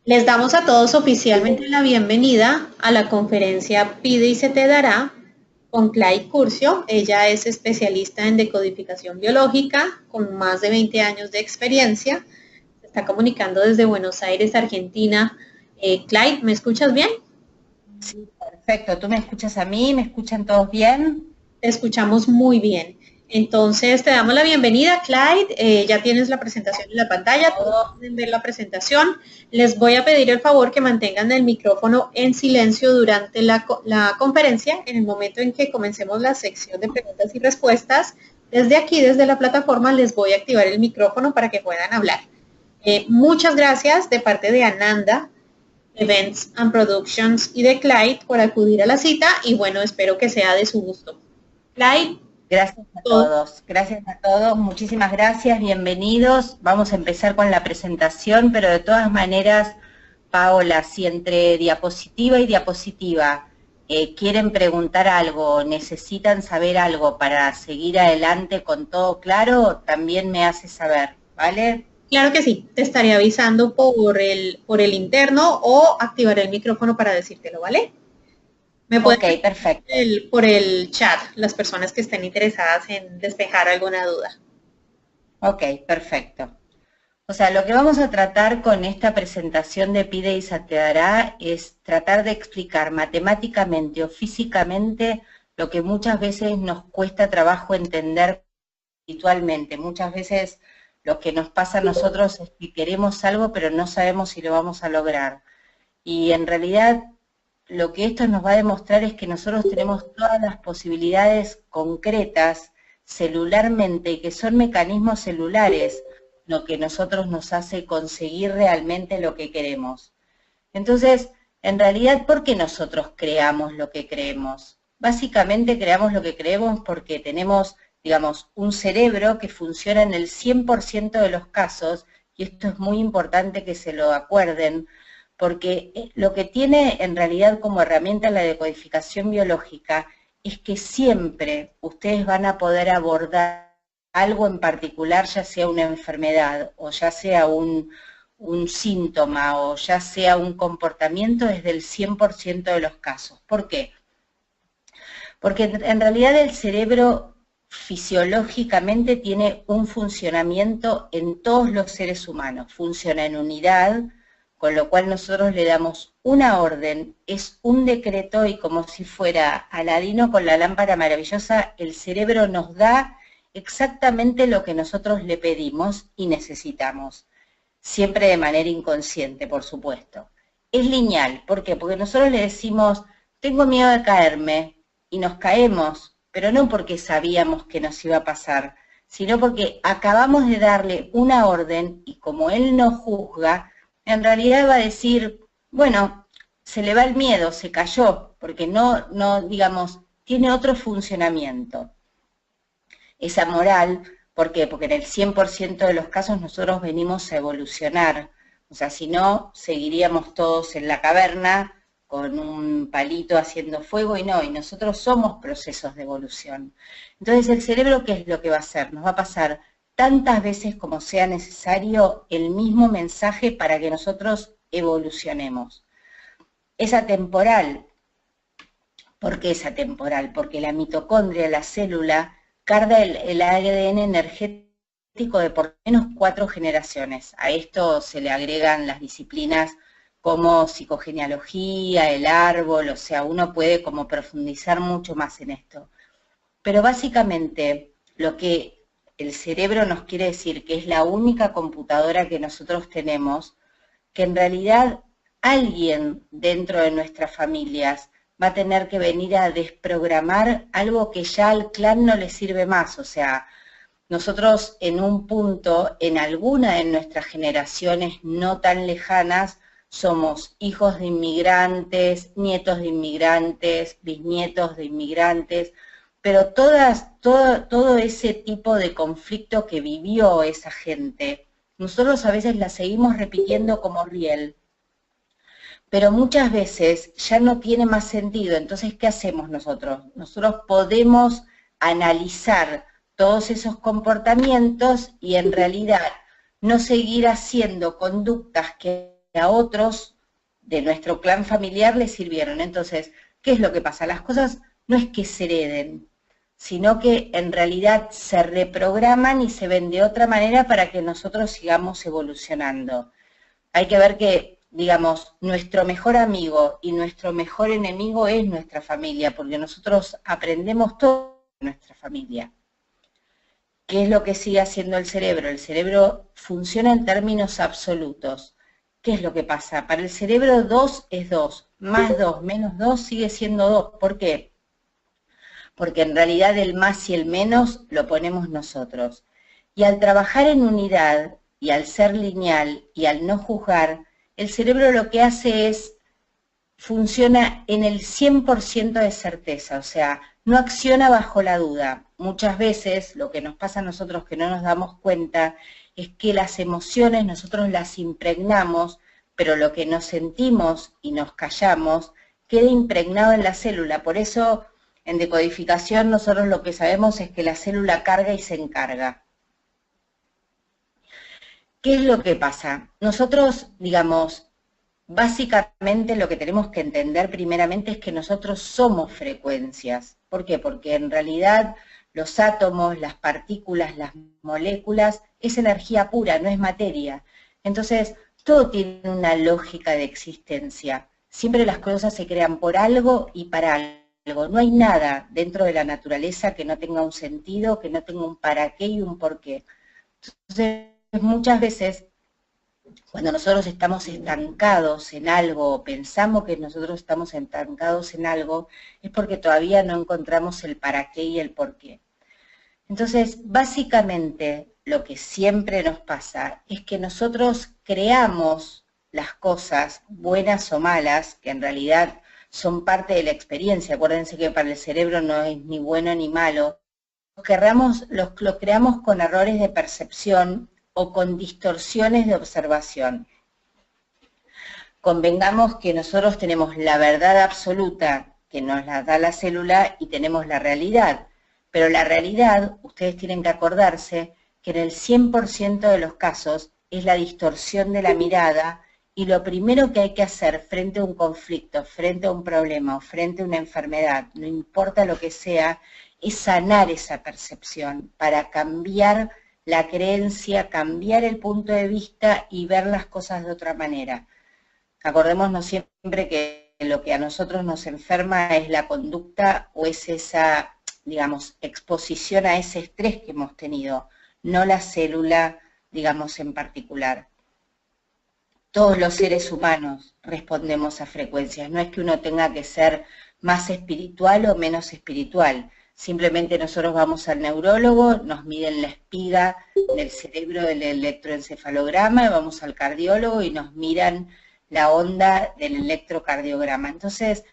Les damos a todos oficialmente la bienvenida a la conferencia Pide y se te dará con Clyde Curcio. Ella es especialista en decodificación biológica con más de 20 años de experiencia. Se está comunicando desde Buenos Aires, Argentina. Clyde, ¿me escuchas bien? Sí, perfecto. ¿Tú me escuchas a mí? ¿Me escuchan todos bien? Te escuchamos muy bien. Entonces, te damos la bienvenida, Clyde. Ya tienes la presentación en la pantalla, todos Todo. pueden ver la presentación. Les voy a pedir el favor que mantengan el micrófono en silencio durante la conferencia. En el momento en que comencemos la sección de preguntas y respuestas, desde aquí, desde la plataforma, les voy a activar el micrófono para que puedan hablar. Muchas gracias de parte de Ananda, Events and Productions y de Clyde por acudir a la cita y bueno, espero que sea de su gusto. Clyde, Gracias a todo. todos. Gracias a todos. Muchísimas gracias. Bienvenidos. Vamos a empezar con la presentación, pero de todas maneras, Paola, si entre diapositiva y diapositiva quieren preguntar algo, necesitan saber algo para seguir adelante con todo claro, también me hace saber, ¿vale? Claro que sí, te estaré avisando por el interno o activaré el micrófono para decírtelo, ¿vale? Me pueden Ok, perfecto. por el chat las personas que estén interesadas en despejar alguna duda. Ok, perfecto. O sea, lo que vamos a tratar con esta presentación de Pide y se te dará es tratar de explicar matemáticamente o físicamente lo que muchas veces nos cuesta trabajo entender espiritualmente. Muchas veces lo que nos pasa a nosotros es que queremos algo pero no sabemos si lo vamos a lograr. Y en realidad lo que esto nos va a demostrar es que nosotros tenemos todas las posibilidades concretas celularmente y que son mecanismos celulares lo que nosotros nos hace conseguir realmente lo que queremos. Entonces, en realidad, ¿por qué nosotros creamos lo que creemos? Básicamente creamos lo que creemos porque tenemos, digamos, un cerebro que funciona en el 100% de los casos, y esto es muy importante que se lo acuerden, porque lo que tiene en realidad como herramienta la decodificación biológica es que siempre ustedes van a poder abordar algo en particular, ya sea una enfermedad o ya sea un síntoma o ya sea un comportamiento desde el 100% de los casos. ¿Por qué? Porque en realidad el cerebro fisiológicamente tiene un funcionamiento en todos los seres humanos, funciona en unidad, con lo cual nosotros le damos una orden, es un decreto y como si fuera Aladino con la lámpara maravillosa, el cerebro nos da exactamente lo que nosotros le pedimos y necesitamos, siempre de manera inconsciente, por supuesto. Es lineal, ¿por qué? Porque nosotros le decimos, tengo miedo de caerme, y nos caemos, pero no porque sabíamos que nos iba a pasar, sino porque acabamos de darle una orden y como él no juzga, en realidad va a decir, bueno, se le va el miedo, se cayó, porque no, digamos, tiene otro funcionamiento. Esa moral, ¿por qué? Porque en el 100% de los casos nosotros venimos a evolucionar, o sea, si no, seguiríamos todos en la caverna con un palito haciendo fuego y no, y nosotros somos procesos de evolución. Entonces el cerebro, ¿qué es lo que va a hacer? Nos va a pasar tantas veces como sea necesario el mismo mensaje para que nosotros evolucionemos. Es atemporal. ¿Por qué es atemporal? Porque la mitocondria, la célula, carga el ADN energético de por lo menos 4 generaciones. A esto se le agregan las disciplinas como psicogenealogía, el árbol, o sea, uno puede como profundizar mucho más en esto. Pero básicamente lo que el cerebro nos quiere decir, que es la única computadora que nosotros tenemos, que en realidad alguien dentro de nuestras familias va a tener que venir a desprogramar algo que ya al clan no le sirve más. O sea, nosotros en un punto, en alguna de nuestras generaciones no tan lejanas, somos hijos de inmigrantes, nietos de inmigrantes, bisnietos de inmigrantes, pero todo ese tipo de conflicto que vivió esa gente, nosotros a veces la seguimos repitiendo como riel, pero muchas veces ya no tiene más sentido. Entonces, ¿qué hacemos nosotros? Nosotros podemos analizar todos esos comportamientos y en realidad no seguir haciendo conductas que a otros de nuestro clan familiar les sirvieron. Entonces, ¿qué es lo que pasa? Las cosas no es que se hereden, sino que en realidad se reprograman y se ven de otra manera para que nosotros sigamos evolucionando. Hay que ver que, digamos, nuestro mejor amigo y nuestro mejor enemigo es nuestra familia, porque nosotros aprendemos todo de nuestra familia. ¿Qué es lo que sigue haciendo el cerebro? El cerebro funciona en términos absolutos. ¿Qué es lo que pasa? Para el cerebro 2 es 2, más 2 menos 2 sigue siendo 2. ¿Por qué? Porque en realidad el más y el menos lo ponemos nosotros. Y al trabajar en unidad, y al ser lineal, y al no juzgar, el cerebro lo que hace es, funciona en el 100% de certeza, o sea, no acciona bajo la duda. Muchas veces lo que nos pasa a nosotros que no nos damos cuenta es que las emociones nosotros las impregnamos, pero lo que nos sentimos y nos callamos queda impregnado en la célula. Por eso en decodificación nosotros lo que sabemos es que la célula carga y se encarga. ¿Qué es lo que pasa? Nosotros, digamos, básicamente lo que tenemos que entender primeramente es que nosotros somos frecuencias. ¿Por qué? Porque en realidad los átomos, las partículas, las moléculas, es energía pura, no es materia. Entonces, todo tiene una lógica de existencia. Siempre las cosas se crean por algo y para algo. No hay nada dentro de la naturaleza que no tenga un sentido, que no tenga un para qué y un por qué. Entonces, muchas veces, cuando nosotros estamos estancados en algo, o pensamos que nosotros estamos estancados en algo, es porque todavía no encontramos el para qué y el por qué. Entonces, básicamente, lo que siempre nos pasa es que nosotros creamos las cosas, buenas o malas, que en realidad son parte de la experiencia. Acuérdense que para el cerebro no es ni bueno ni malo. Lo creamos con errores de percepción o con distorsiones de observación. Convengamos que nosotros tenemos la verdad absoluta que nos la da la célula y tenemos la realidad, pero la realidad, ustedes tienen que acordarse que en el 100% de los casos es la distorsión de la mirada y lo primero que hay que hacer frente a un conflicto, frente a un problema o frente a una enfermedad, no importa lo que sea, es sanar esa percepción para cambiar la creencia, cambiar el punto de vista y ver las cosas de otra manera. Acordémonos siempre que lo que a nosotros nos enferma es la conducta o es esa, digamos, exposición a ese estrés que hemos tenido, no la célula, digamos, en particular. Todos los seres humanos respondemos a frecuencias, no es que uno tenga que ser más espiritual o menos espiritual. Simplemente nosotros vamos al neurólogo, nos miden la espiga del cerebro del electroencefalograma, y vamos al cardiólogo y nos miran la onda del electrocardiograma. Entonces,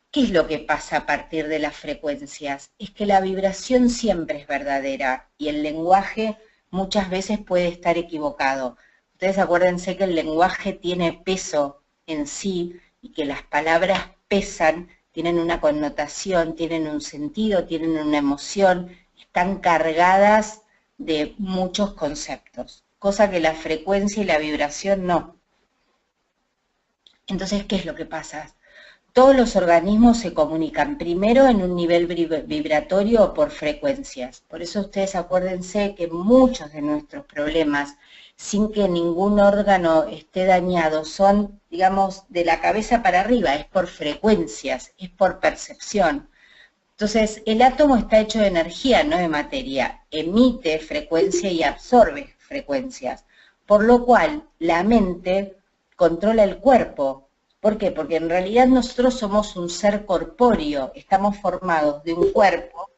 ¿qué es lo que pasa a partir de las frecuencias? Es que la vibración siempre es verdadera y el lenguaje muchas veces puede estar equivocado. Ustedes acuérdense que el lenguaje tiene peso en sí y que las palabras pesan, tienen una connotación, tienen un sentido, tienen una emoción, están cargadas de muchos conceptos, cosa que la frecuencia y la vibración no. Entonces, ¿qué es lo que pasa? Todos los organismos se comunican primero en un nivel vibratorio o por frecuencias. Por eso ustedes acuérdense que muchos de nuestros problemas, sin que ningún órgano esté dañado, son, digamos, de la cabeza para arriba, es por frecuencias, es por percepción. Entonces, el átomo está hecho de energía, no de materia, emite frecuencia y absorbe frecuencias, por lo cual la mente controla el cuerpo. ¿Por qué? Porque en realidad nosotros somos un ser corpóreo, estamos formados de un cuerpo,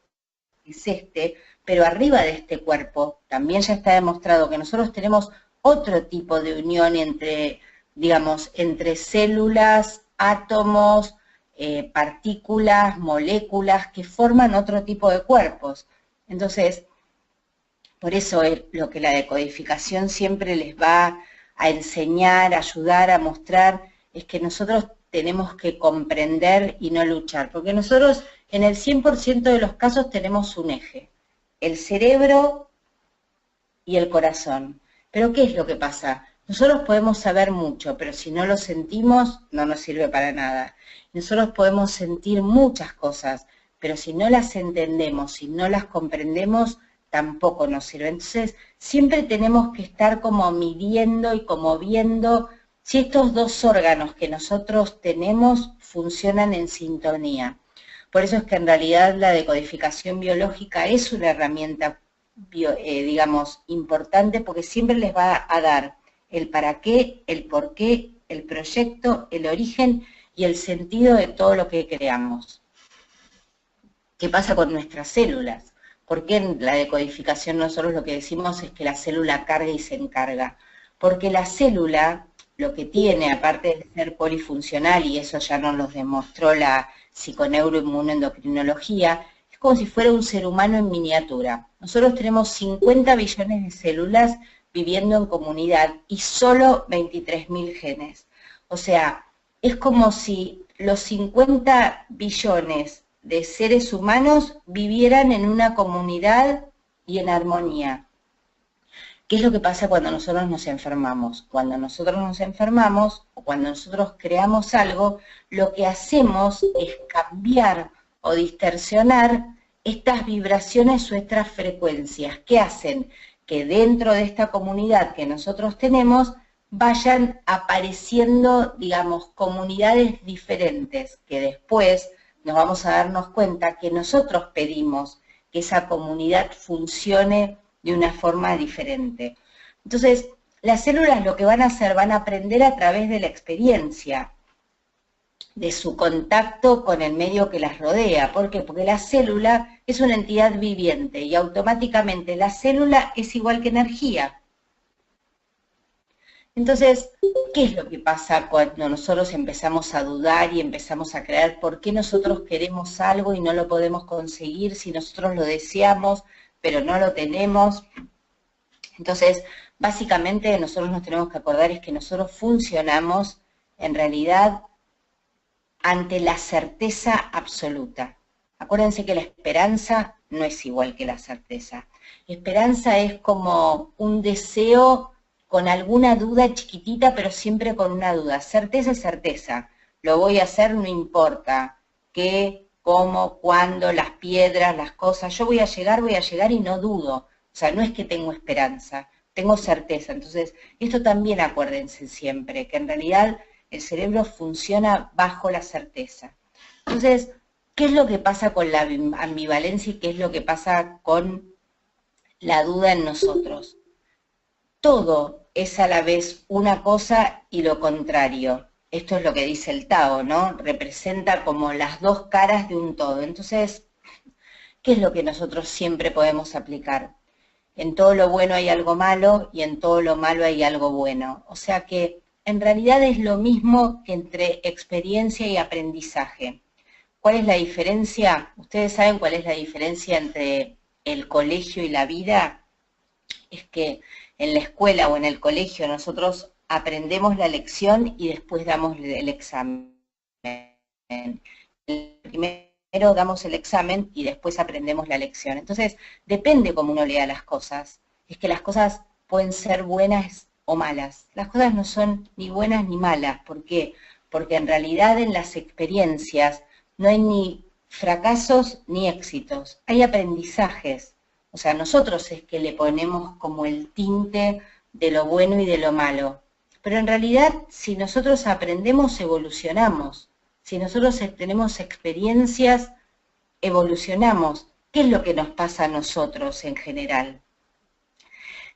que es este, pero arriba de este cuerpo también ya está demostrado que nosotros tenemos otro tipo de unión entre, digamos, entre células, átomos, partículas, moléculas, que forman otro tipo de cuerpos. Entonces, por eso lo que la decodificación siempre les va a enseñar, a ayudar, a mostrar, es que nosotros tenemos que comprender y no luchar, porque nosotros en el 100% de los casos tenemos un eje, el cerebro y el corazón. Pero ¿qué es lo que pasa? Nosotros podemos saber mucho, pero si no lo sentimos, no nos sirve para nada. Nosotros podemos sentir muchas cosas, pero si no las entendemos, si no las comprendemos, tampoco nos sirve. Entonces, siempre tenemos que estar como midiendo y como viendo si estos dos órganos que nosotros tenemos funcionan en sintonía. Por eso es que en realidad la decodificación biológica es una herramienta, digamos, importante, porque siempre les va a dar el para qué, el por qué, el proyecto, el origen y el sentido de todo lo que creamos. ¿Qué pasa con nuestras células? Porque en la decodificación nosotros lo que decimos es que la célula carga y se encarga. Porque la célula lo que tiene, aparte de ser polifuncional, y eso ya nos lo demostró la psiconeuroinmunoendocrinología, es como si fuera un ser humano en miniatura. Nosotros tenemos 50 billones de células viviendo en comunidad y solo 23.000 genes. O sea, es como si los 50 billones de seres humanos vivieran en una comunidad y en armonía. ¿Qué es lo que pasa cuando nosotros nos enfermamos? Cuando nosotros nos enfermamos o cuando nosotros creamos algo, lo que hacemos es cambiar o distorsionar estas vibraciones o estas frecuencias. ¿Qué hacen? Que dentro de esta comunidad que nosotros tenemos vayan apareciendo, digamos, comunidades diferentes, que después nos vamos a darnos cuenta que nosotros pedimos que esa comunidad funcione de una forma diferente. Entonces, las células lo que van a hacer, van a aprender a través de la experiencia, de su contacto con el medio que las rodea. ¿Por qué? Porque la célula es una entidad viviente y automáticamente la célula es igual que energía. Entonces, ¿qué es lo que pasa cuando nosotros empezamos a dudar y empezamos a creer por qué nosotros queremos algo y no lo podemos conseguir si nosotros lo deseamos, pero no lo tenemos? Entonces, básicamente nosotros nos tenemos que acordar es que nosotros funcionamos en realidad ante la certeza absoluta. Acuérdense que la esperanza no es igual que la certeza. La esperanza es como un deseo con alguna duda chiquitita, pero siempre con una duda. Certeza es certeza. Lo voy a hacer, no importa qué, cómo, cuándo, las piedras, las cosas. Yo voy a llegar y no dudo. O sea, no es que tengo esperanza, tengo certeza. Entonces, esto también acuérdense siempre, que en realidad el cerebro funciona bajo la certeza. Entonces, ¿qué es lo que pasa con la ambivalencia y qué es lo que pasa con la duda en nosotros? Todo es a la vez una cosa y lo contrario. Esto es lo que dice el Tao, ¿no? Representa como las dos caras de un todo. Entonces, ¿qué es lo que nosotros siempre podemos aplicar? En todo lo bueno hay algo malo y en todo lo malo hay algo bueno. O sea que en realidad es lo mismo que entre experiencia y aprendizaje. ¿Cuál es la diferencia? ¿Ustedes saben cuál es la diferencia entre el colegio y la vida? Es que en la escuela o en el colegio nosotros aprendemos la lección y después damos el examen. Primero damos el examen y después aprendemos la lección. Entonces, depende cómo uno lea las cosas. Es que las cosas pueden ser buenas o malas. Las cosas no son ni buenas ni malas. ¿Por qué? Porque en realidad en las experiencias no hay ni fracasos ni éxitos. Hay aprendizajes. O sea, nosotros es que le ponemos como el tinte de lo bueno y de lo malo. Pero en realidad, si nosotros aprendemos, evolucionamos. Si nosotros tenemos experiencias, evolucionamos. ¿Qué es lo que nos pasa a nosotros en general?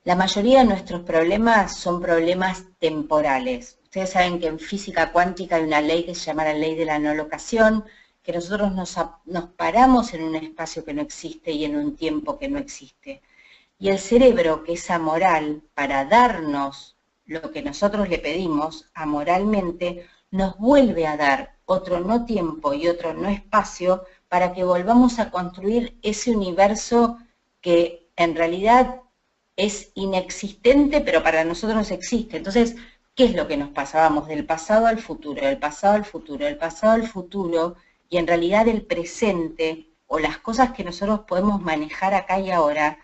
La mayoría de nuestros problemas son problemas temporales. Ustedes saben que en física cuántica hay una ley que se llama la ley de la no locación, que nosotros nos paramos en un espacio que no existe y en un tiempo que no existe. Y el cerebro, que es amoral, para darnos lo que nosotros le pedimos, amoralmente, nos vuelve a dar otro no tiempo y otro no espacio para que volvamos a construir ese universo que en realidad es inexistente, pero para nosotros existe. Entonces, ¿qué es lo que nos pasa? Vamos del pasado al futuro, del pasado al futuro, del pasado al futuro, y en realidad el presente o las cosas que nosotros podemos manejar acá y ahora,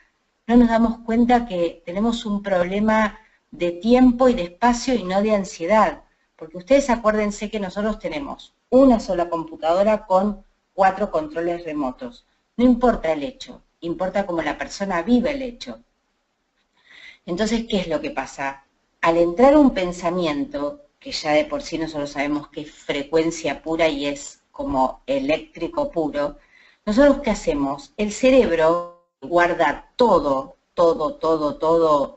no nos damos cuenta que tenemos un problema de tiempo y de espacio y no de ansiedad. Porque ustedes acuérdense que nosotros tenemos una sola computadora con 4 controles remotos. No importa el hecho, importa cómo la persona vive el hecho. Entonces, ¿qué es lo que pasa? Al entrar un pensamiento, que ya de por sí nosotros sabemos que es frecuencia pura y es como eléctrico puro, nosotros ¿qué hacemos? El cerebro guarda todo,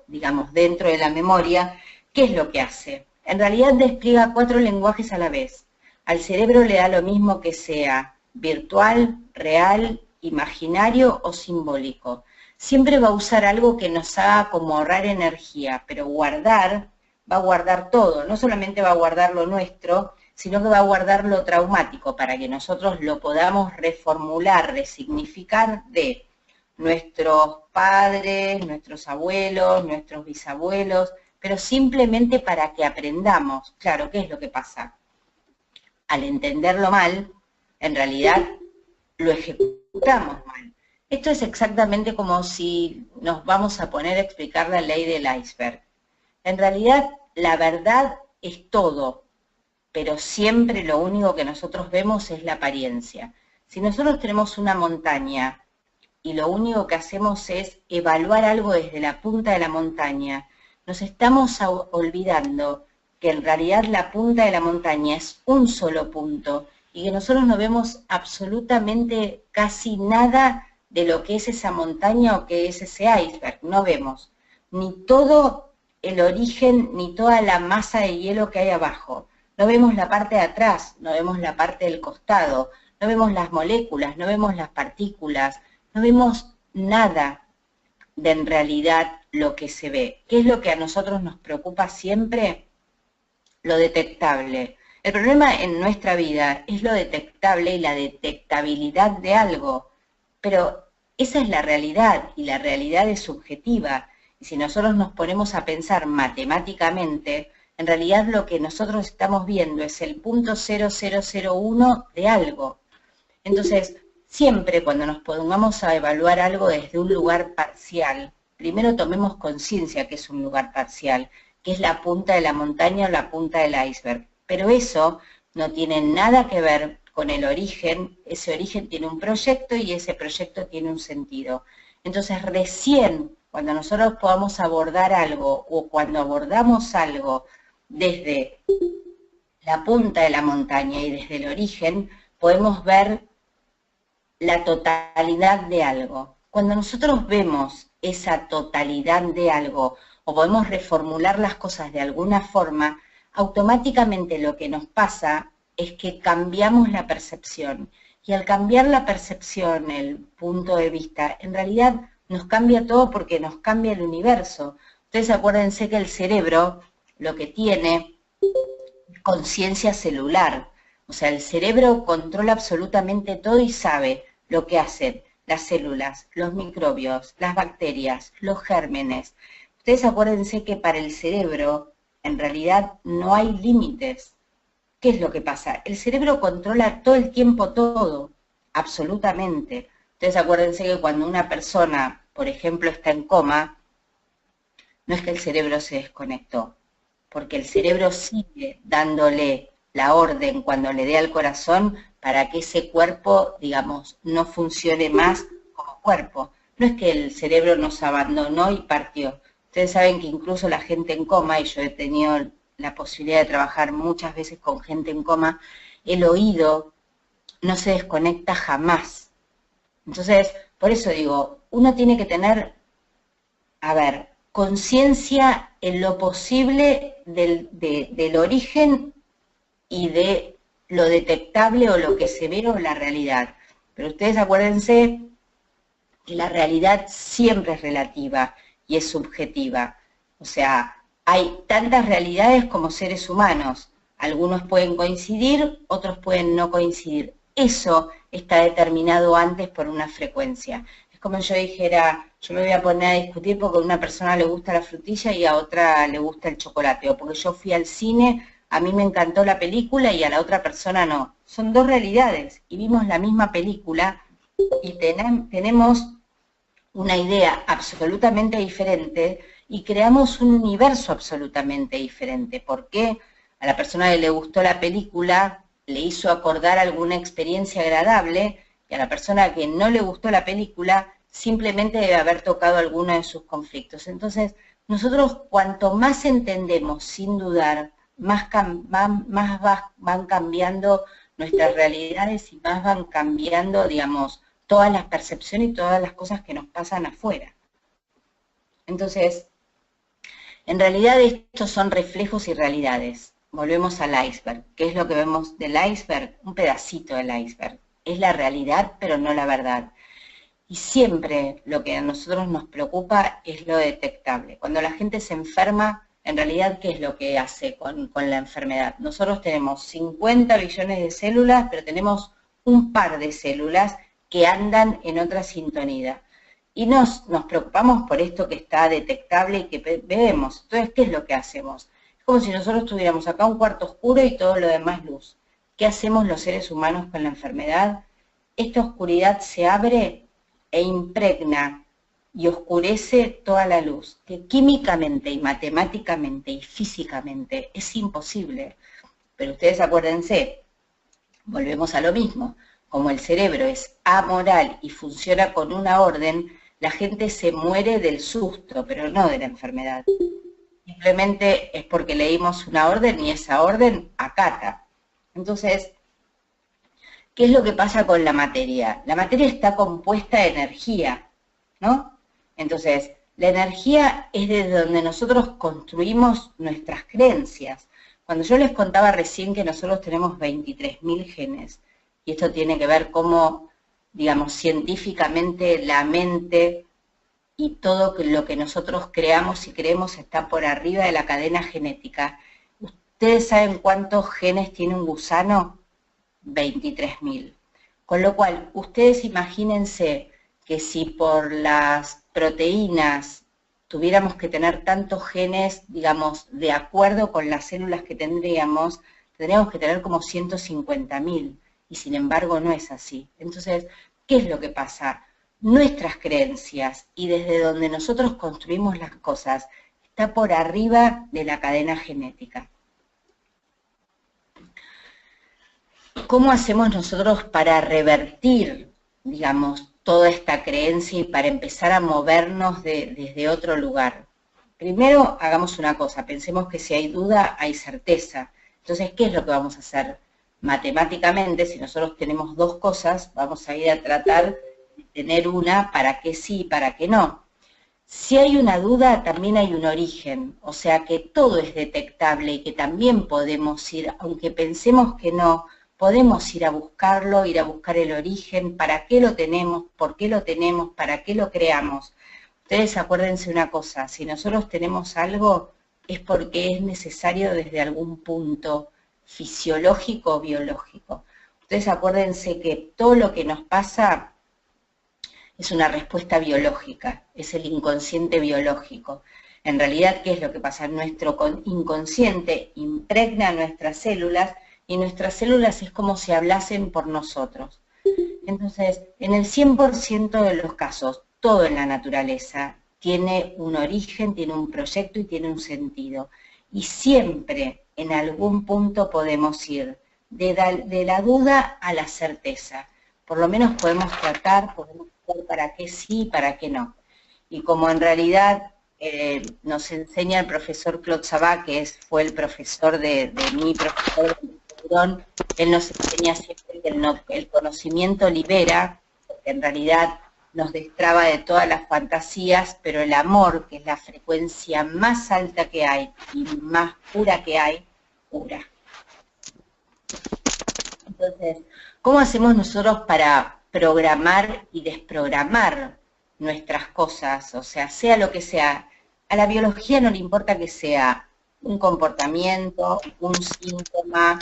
digamos, dentro de la memoria. ¿Qué es lo que hace? En realidad despliega 4 lenguajes a la vez. Al cerebro le da lo mismo que sea virtual, real, imaginario o simbólico. Siempre va a usar algo que nos haga como ahorrar energía, pero guardar, va a guardar todo. No solamente va a guardar lo nuestro, sino que va a guardar lo traumático para que nosotros lo podamos reformular, resignificar de nuestros padres, nuestros abuelos, nuestros bisabuelos, pero simplemente para que aprendamos. Claro, ¿qué es lo que pasa? Al entenderlo mal, en realidad lo ejecutamos mal. Esto es exactamente como si nos vamos a poner a explicar la ley del iceberg. En realidad, la verdad es todo, pero siempre lo único que nosotros vemos es la apariencia. Si nosotros tenemos una montaña y lo único que hacemos es evaluar algo desde la punta de la montaña, nos estamos olvidando que en realidad la punta de la montaña es un solo punto y que nosotros no vemos absolutamente casi nada de lo que es esa montaña o que es ese iceberg. No vemos ni todo el origen ni toda la masa de hielo que hay abajo. No vemos la parte de atrás, no vemos la parte del costado, no vemos las moléculas, no vemos las partículas, no vemos nada de en realidad lo que se ve. ¿Qué es lo que a nosotros nos preocupa siempre? Lo detectable. El problema en nuestra vida es lo detectable y la detectabilidad de algo, pero esa es la realidad y la realidad es subjetiva. Y si nosotros nos ponemos a pensar matemáticamente, en realidad lo que nosotros estamos viendo es el punto 0001 de algo. Entonces, siempre cuando nos pongamos a evaluar algo desde un lugar parcial, primero tomemos conciencia que es un lugar parcial, que es la punta de la montaña o la punta del iceberg. Pero eso no tiene nada que ver con el origen. Ese origen tiene un proyecto y ese proyecto tiene un sentido. Entonces, recién cuando nosotros podamos abordar algo o cuando abordamos algo desde la punta de la montaña y desde el origen, podemos ver la totalidad de algo. Cuando nosotros vemos esa totalidad de algo o podemos reformular las cosas de alguna forma, automáticamente lo que nos pasa es que cambiamos la percepción. Y al cambiar la percepción, el punto de vista, en realidad nos cambia todo porque nos cambia el universo. Ustedes acuérdense que el cerebro lo que tiene es conciencia celular. O sea, el cerebro controla absolutamente todo y sabe lo que hacen las células, los microbios, las bacterias, los gérmenes. Ustedes acuérdense que para el cerebro en realidad no hay límites. ¿Qué es lo que pasa? El cerebro controla todo el tiempo todo, absolutamente. Ustedes acuérdense que cuando una persona, por ejemplo, está en coma, no es que el cerebro se desconectó, porque el cerebro sigue dándole la orden cuando le dé al corazón para que ese cuerpo, digamos, no funcione más como cuerpo. No es que el cerebro nos abandonó y partió. Ustedes saben que incluso la gente en coma, y yo he tenido la posibilidad de trabajar muchas veces con gente en coma, el oído no se desconecta jamás. Entonces, por eso digo, uno tiene que tener, conciencia en lo posible del origen y de lo detectable o lo que se ve o la realidad. Pero ustedes acuérdense que la realidad siempre es relativa y es subjetiva. O sea, hay tantas realidades como seres humanos. Algunos pueden coincidir, otros pueden no coincidir. Eso está determinado antes por una frecuencia. Es como yo dijera, yo me voy a poner a discutir porque a una persona le gusta la frutilla y a otra le gusta el chocolate, o porque yo fui al cine, a mí me encantó la película y a la otra persona no. Son dos realidades y vimos la misma película y tenemos una idea absolutamente diferente y creamos un universo absolutamente diferente. ¿Por qué? A la persona que le gustó la película le hizo acordar alguna experiencia agradable, y a la persona que no le gustó la película simplemente debe haber tocado alguno de sus conflictos. Entonces, nosotros cuanto más entendemos sin dudar, más van cambiando nuestras realidades y más van cambiando, digamos, todas las percepciones y todas las cosas que nos pasan afuera. Entonces, en realidad estos son reflejos y realidades. Volvemos al iceberg. ¿Qué es lo que vemos del iceberg? Un pedacito del iceberg. Es la realidad, pero no la verdad. Y siempre lo que a nosotros nos preocupa es lo detectable. Cuando la gente se enferma, en realidad, ¿qué es lo que hace con la enfermedad? Nosotros tenemos 50 billones de células, pero tenemos un par de células que andan en otra sintonía. Y nos preocupamos por esto que está detectable y que vemos. Entonces, ¿qué es lo que hacemos? Es como si nosotros tuviéramos acá un cuarto oscuro y todo lo demás luz. ¿Qué hacemos los seres humanos con la enfermedad? Esta oscuridad se abre e impregna y oscurece toda la luz, que químicamente y matemáticamente y físicamente es imposible. Pero ustedes acuérdense, volvemos a lo mismo, como el cerebro es amoral y funciona con una orden, la gente se muere del susto, pero no de la enfermedad. Simplemente es porque leímos una orden y esa orden acata. Entonces, ¿qué es lo que pasa con la materia? La materia está compuesta de energía, ¿no? Entonces, la energía es desde donde nosotros construimos nuestras creencias. Cuando yo les contaba recién que nosotros tenemos 23.000 genes, y esto tiene que ver cómo, digamos, científicamente la mente y todo lo que nosotros creamos y creemos está por arriba de la cadena genética. ¿Ustedes saben cuántos genes tiene un gusano? 23.000. Con lo cual, ustedes imagínense que si por las proteínas tuviéramos que tener tantos genes, digamos, de acuerdo con las células que tendríamos que tener como 150.000, y sin embargo no es así. Entonces, ¿qué es lo que pasa? Nuestras creencias y desde donde nosotros construimos las cosas está por arriba de la cadena genética. ¿Cómo hacemos nosotros para revertir, digamos, toda esta creencia y para empezar a movernos desde otro lugar? Primero, hagamos una cosa, pensemos que si hay duda, hay certeza. Entonces, ¿qué es lo que vamos a hacer? Matemáticamente, si nosotros tenemos dos cosas, vamos a ir a tratar de tener una para que sí y para que no. Si hay una duda, también hay un origen, o sea que todo es detectable y que también podemos ir, aunque pensemos que no, podemos ir a buscarlo, ir a buscar el origen, para qué lo tenemos, por qué lo tenemos, para qué lo creamos. Ustedes acuérdense una cosa, si nosotros tenemos algo es porque es necesario desde algún punto fisiológico o biológico. Ustedes acuérdense que todo lo que nos pasa es una respuesta biológica, es el inconsciente biológico. En realidad, ¿qué es lo que pasa? Nuestro inconsciente impregna nuestras células y nuestras células es como si hablasen por nosotros. Entonces, en el 100% de los casos, todo en la naturaleza tiene un origen, tiene un proyecto y tiene un sentido. Y siempre, en algún punto, podemos ir de la duda a la certeza. Por lo menos podemos tratar, podemos ver para qué sí, para qué no. Y como en realidad nos enseña el profesor Claude Sabat, que fue el profesor de mi profesor de investigación, él nos enseña siempre que el conocimiento libera, porque en realidad nos destraba de todas las fantasías, pero el amor, que es la frecuencia más alta que hay y más pura que hay, cura. Entonces, ¿cómo hacemos nosotros para programar y desprogramar nuestras cosas? O sea lo que sea. A la biología no le importa que sea un comportamiento, un síntoma,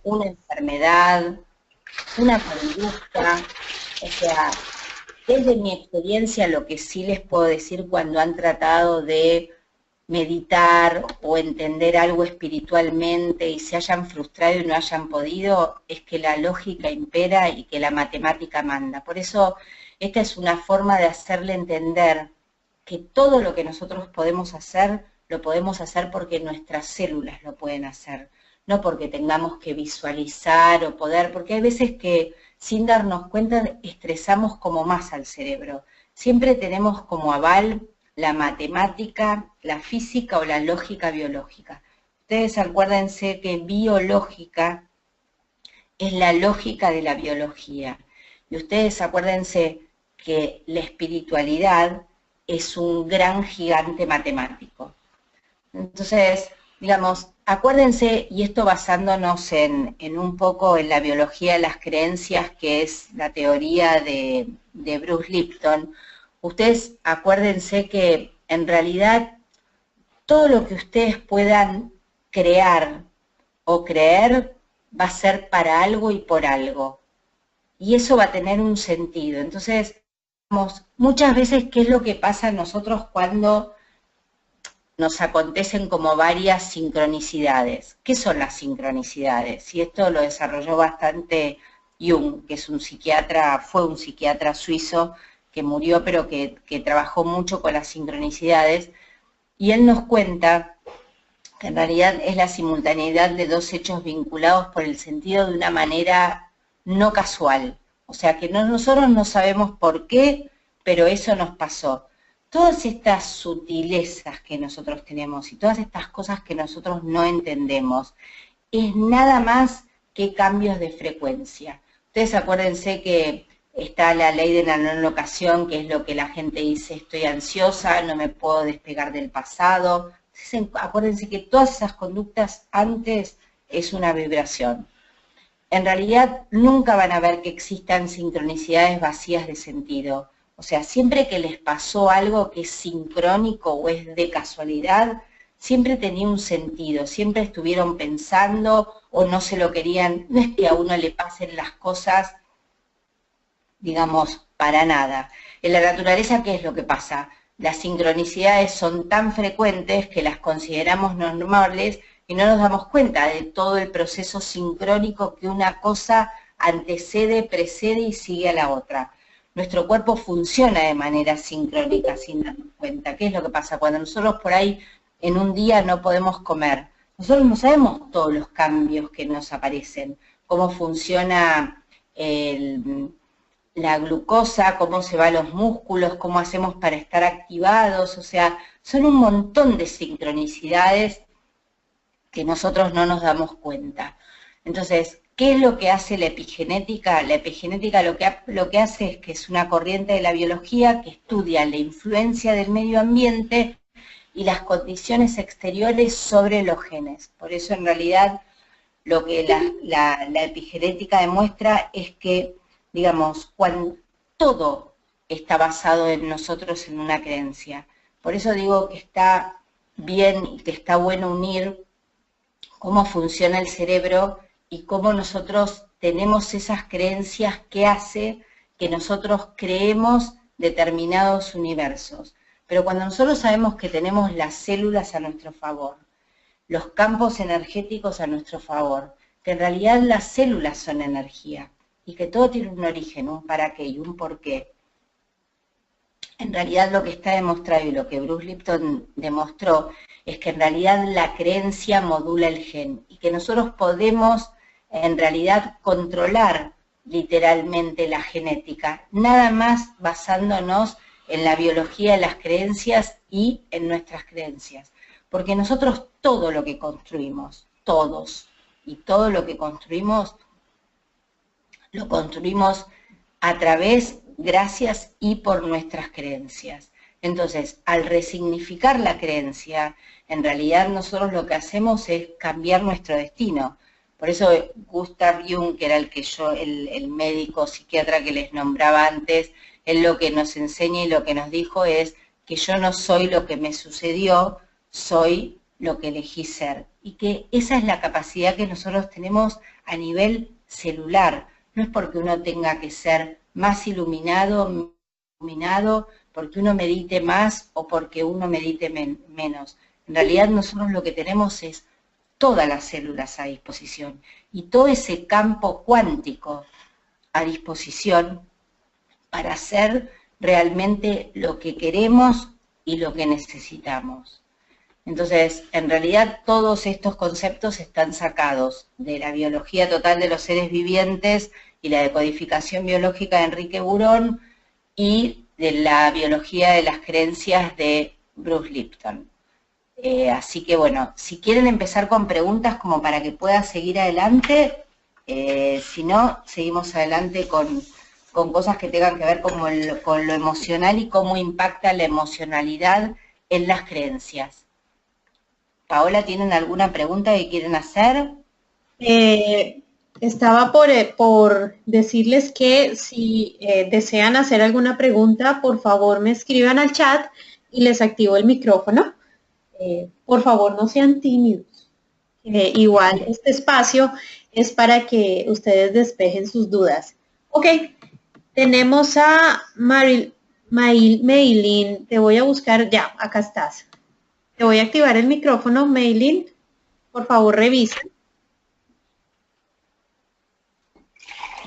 una enfermedad, una conducta. O sea, desde mi experiencia, lo que sí les puedo decir cuando han tratado de meditar o entender algo espiritualmente y se hayan frustrado y no hayan podido, es que la lógica impera y que la matemática manda. Por eso, esta es una forma de hacerle entender que todo lo que nosotros podemos hacer, lo podemos hacer porque nuestras células lo pueden hacer, no porque tengamos que visualizar o poder, porque hay veces que sin darnos cuenta estresamos como más al cerebro. Siempre tenemos como aval la matemática, la física o la lógica biológica. Ustedes acuérdense que biológica es la lógica de la biología. Y ustedes acuérdense que la espiritualidad es un gran gigante matemático. Entonces, digamos, acuérdense, y esto basándonos en un poco en la biología de las creencias, que es la teoría de Bruce Lipton, ustedes acuérdense que en realidad todo lo que ustedes puedan crear o creer va a ser para algo y por algo. Y eso va a tener un sentido. Entonces, muchas veces, ¿qué es lo que pasa a nosotros cuando nos acontecen como varias sincronicidades? ¿Qué son las sincronicidades? Y esto lo desarrolló bastante Jung, que es un psiquiatra, fue un psiquiatra suizo que murió, pero que trabajó mucho con las sincronicidades. Y él nos cuenta que en realidad es la simultaneidad de dos hechos vinculados por el sentido de una manera no casual. O sea, que nosotros no sabemos por qué, pero eso nos pasó. Todas estas sutilezas que nosotros tenemos y todas estas cosas que nosotros no entendemos, es nada más que cambios de frecuencia. Ustedes acuérdense que está la ley de la no locación, que es lo que la gente dice: estoy ansiosa, no me puedo despegar del pasado. Entonces, acuérdense que todas esas conductas antes es una vibración. En realidad nunca van a ver que existan sincronicidades vacías de sentido. O sea, siempre que les pasó algo que es sincrónico o es de casualidad, siempre tenía un sentido, siempre estuvieron pensando o no se lo querían. No es que a uno le pasen las cosas, digamos, para nada. En la naturaleza, ¿qué es lo que pasa? Las sincronicidades son tan frecuentes que las consideramos normales y no nos damos cuenta de todo el proceso sincrónico que una cosa antecede, precede y sigue a la otra. Nuestro cuerpo funciona de manera sincrónica sin darnos cuenta. ¿Qué es lo que pasa? Cuando nosotros por ahí en un día no podemos comer, nosotros no sabemos todos los cambios que nos aparecen, cómo funciona la glucosa, cómo se van los músculos, cómo hacemos para estar activados. O sea, son un montón de sincronicidades que nosotros no nos damos cuenta. Entonces, ¿qué es lo que hace la epigenética? La epigenética lo que hace es que es una corriente de la biología que estudia la influencia del medio ambiente y las condiciones exteriores sobre los genes. Por eso, en realidad, lo que la epigenética demuestra es que, digamos, cuando todo está basado en nosotros en una creencia. Por eso digo que está bien y que está bueno unir cómo funciona el cerebro y cómo nosotros tenemos esas creencias que hace que nosotros creemos determinados universos. Pero cuando nosotros sabemos que tenemos las células a nuestro favor, los campos energéticos a nuestro favor, que en realidad las células son energía y que todo tiene un origen, un para qué y un por qué. En realidad lo que está demostrado y lo que Bruce Lipton demostró es que en realidad la creencia modula el gen y que nosotros podemos en realidad controlar literalmente la genética, nada más basándonos en la biología de las creencias y en nuestras creencias. Porque nosotros todo lo que construimos, todos, y todo lo que construimos, lo construimos a través, gracias y por nuestras creencias. Entonces, al resignificar la creencia, en realidad nosotros lo que hacemos es cambiar nuestro destino. Por eso Gustav Jung, que era el médico psiquiatra que les nombraba antes, él lo que nos enseña y lo que nos dijo es que yo no soy lo que me sucedió, soy lo que elegí ser. Y que esa es la capacidad que nosotros tenemos a nivel celular. No es porque uno tenga que ser más iluminado, porque uno medite más o porque uno medite menos. En realidad nosotros lo que tenemos es todas las células a disposición y todo ese campo cuántico a disposición para hacer realmente lo que queremos y lo que necesitamos. Entonces, en realidad todos estos conceptos están sacados de la biología total de los seres vivientes y la decodificación biológica de Enrique Burón y de la biología de las creencias de Bruce Lipton. Así que bueno, si quieren empezar con preguntas como para que pueda seguir adelante, si no, seguimos adelante con cosas que tengan que ver con lo emocional y cómo impacta la emocionalidad en las creencias. Paola, ¿tienen alguna pregunta que quieren hacer? Estaba por decirles que si desean hacer alguna pregunta, por favor me escriban al chat y les activo el micrófono. Por favor, no sean tímidos. Igual este espacio es para que ustedes despejen sus dudas. Ok, tenemos a Maylin. Te voy a buscar. Ya, acá estás. Te voy a activar el micrófono, Maylin. Por favor, revisa.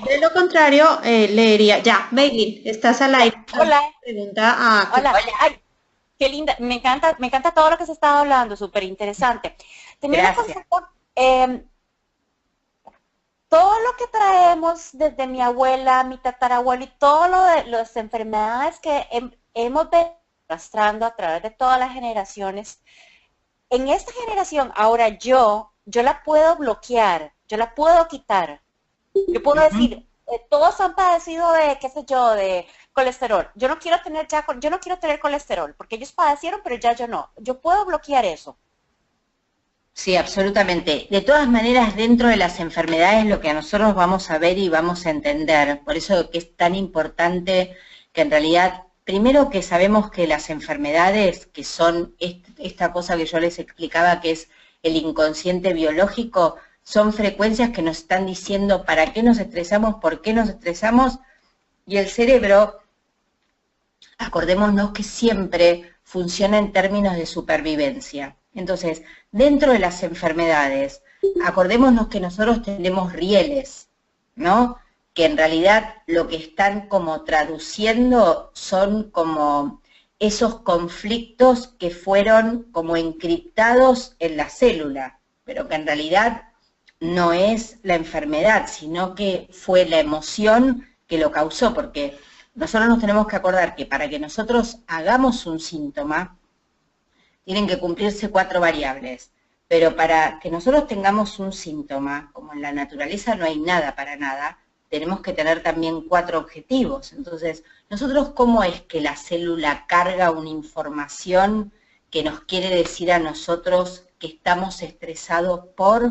De lo contrario, leería. Ya, Maylin, estás al aire. Hola. Pregunta a... Hola. Ay, qué linda. Me encanta todo lo que se está hablando, súper interesante. Tenía una consulta. Todo lo que traemos desde mi abuela, mi tatarabuela y todo lo de las enfermedades que hemos venido arrastrando a través de todas las generaciones, en esta generación, ahora yo la puedo bloquear, yo la puedo quitar. Yo puedo decir, todos han padecido de, qué sé yo, de colesterol. Yo no quiero tener colesterol, porque ellos padecieron, pero ya yo no. Yo puedo bloquear eso. Sí, absolutamente. De todas maneras, dentro de las enfermedades, lo que nosotros vamos a ver y vamos a entender, por eso que es tan importante que en realidad, primero que sabemos que las enfermedades, que son esta cosa que yo les explicaba, que es el inconsciente biológico, son frecuencias que nos están diciendo para qué nos estresamos, por qué nos estresamos, y el cerebro, acordémonos que siempre funciona en términos de supervivencia. Entonces, dentro de las enfermedades, acordémonos que nosotros tenemos rieles, ¿no? Que en realidad lo que están como traduciendo son como esos conflictos que fueron como encriptados en la célula, pero que en realidad no es la enfermedad, sino que fue la emoción que lo causó, porque nosotros nos tenemos que acordar que para que nosotros hagamos un síntoma, tienen que cumplirse 4 variables, pero para que nosotros tengamos un síntoma, como en la naturaleza no hay nada para nada, tenemos que tener también 4 objetivos. Entonces, nosotros, ¿cómo es que la célula carga una información que nos quiere decir a nosotros que estamos estresados por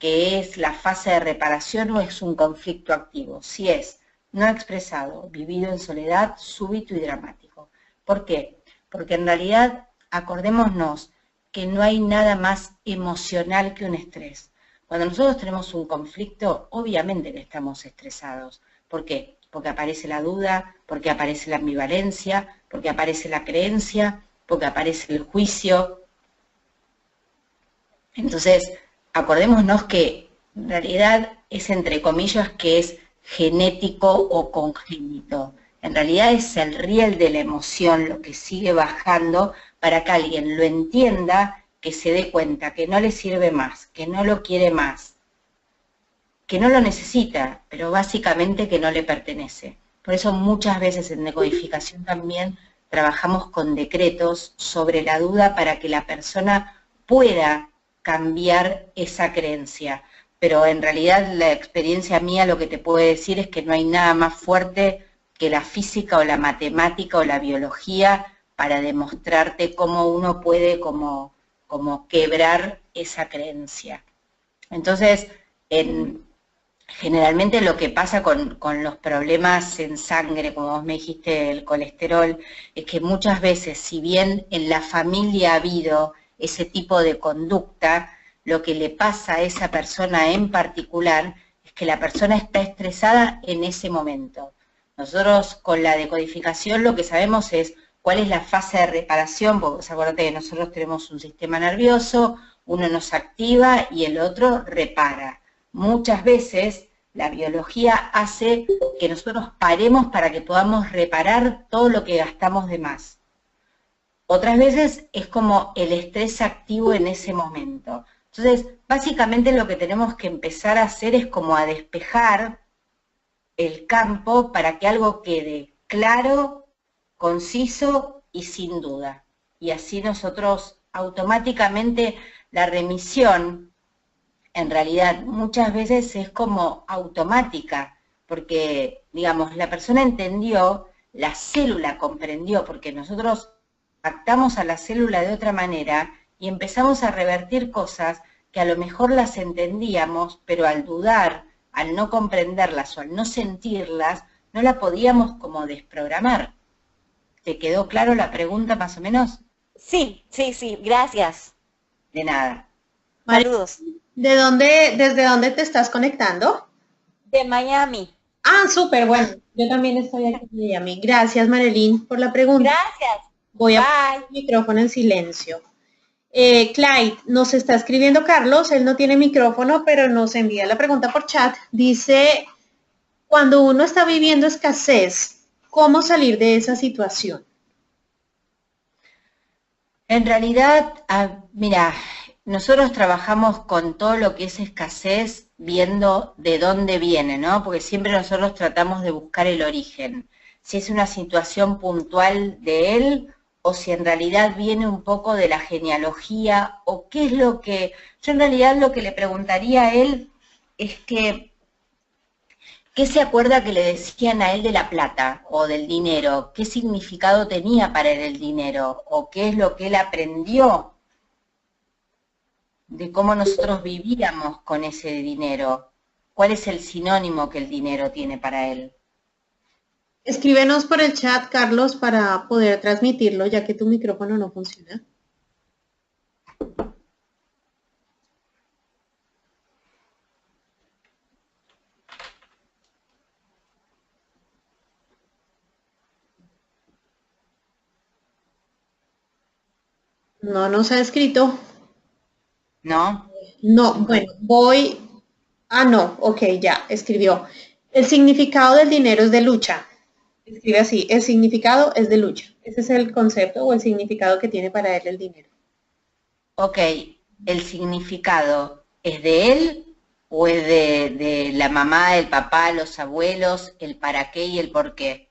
que es la fase de reparación o es un conflicto activo? Si es no expresado, vivido en soledad, súbito y dramático. ¿Por qué? Porque en realidad, acordémonos que no hay nada más emocional que un estrés. Cuando nosotros tenemos un conflicto, obviamente que estamos estresados. ¿Por qué? Porque aparece la duda, porque aparece la ambivalencia, porque aparece la creencia, porque aparece el juicio. Entonces, acordémonos que en realidad es entre comillas que es genético o congénito. En realidad es el riel de la emoción lo que sigue bajando para que alguien lo entienda, que se dé cuenta que no le sirve más, que no lo quiere más, que no lo necesita, pero básicamente que no le pertenece. Por eso muchas veces en decodificación también trabajamos con decretos sobre la duda para que la persona pueda cambiar esa creencia. Pero en realidad la experiencia mía lo que te puede decir es que no hay nada más fuerte que la física o la matemática o la biología para demostrarte cómo uno puede como quebrar esa creencia. Entonces, generalmente lo que pasa con los problemas en sangre, como vos me dijiste, el colesterol, es que muchas veces, si bien en la familia ha habido ese tipo de conducta, lo que le pasa a esa persona en particular es que la persona está estresada en ese momento. Nosotros con la decodificación lo que sabemos es cuál es la fase de reparación, porque acuérdate que nosotros tenemos un sistema nervioso, uno nos activa y el otro repara. Muchas veces la biología hace que nosotros paremos para que podamos reparar todo lo que gastamos de más. Otras veces es como el estrés activo en ese momento. Entonces, básicamente lo que tenemos que empezar a hacer es como a despejar el campo para que algo quede claro, conciso y sin duda. Y así nosotros automáticamente la remisión, en realidad muchas veces es como automática, porque, digamos, la persona entendió, la célula comprendió, porque nosotros actamos a la célula de otra manera y empezamos a revertir cosas que a lo mejor las entendíamos, pero al dudar, al no comprenderlas o al no sentirlas, no la podíamos como desprogramar. ¿Te quedó claro la pregunta más o menos? Sí, sí, sí, gracias. De nada. Saludos. ¿Desde dónde te estás conectando? De Miami. Ah, súper, bueno. Yo también estoy aquí en Miami. Gracias, Marilyn, por la pregunta. Gracias. Voy a Bye. poner el micrófono en silencio. Clyde, nos está escribiendo Carlos, él no tiene micrófono, pero nos envía la pregunta por chat. Dice, cuando uno está viviendo escasez, ¿cómo salir de esa situación? En realidad, mira, nosotros trabajamos con todo lo que es escasez viendo de dónde viene, ¿no? Porque siempre nosotros tratamos de buscar el origen. Si es una situación puntual de él o si en realidad viene un poco de la genealogía o qué es lo que... Yo en realidad lo que le preguntaría a él es que ¿qué se acuerda que le decían a él de la plata o del dinero? ¿Qué significado tenía para él el dinero? ¿O qué es lo que él aprendió de cómo nosotros vivíamos con ese dinero? ¿Cuál es el sinónimo que el dinero tiene para él? Escríbenos por el chat, Carlos, para poder transmitirlo, ya que tu micrófono no funciona. No nos ha escrito. ¿No? No, bueno, voy... Ah, no, ok, ya, escribió. El significado del dinero es de lucha. Escribe así, el significado es de lucha. Ese es el concepto o el significado que tiene para él el dinero. Ok, ¿el significado es de él o es de la mamá, el papá, los abuelos, el para qué y el por qué?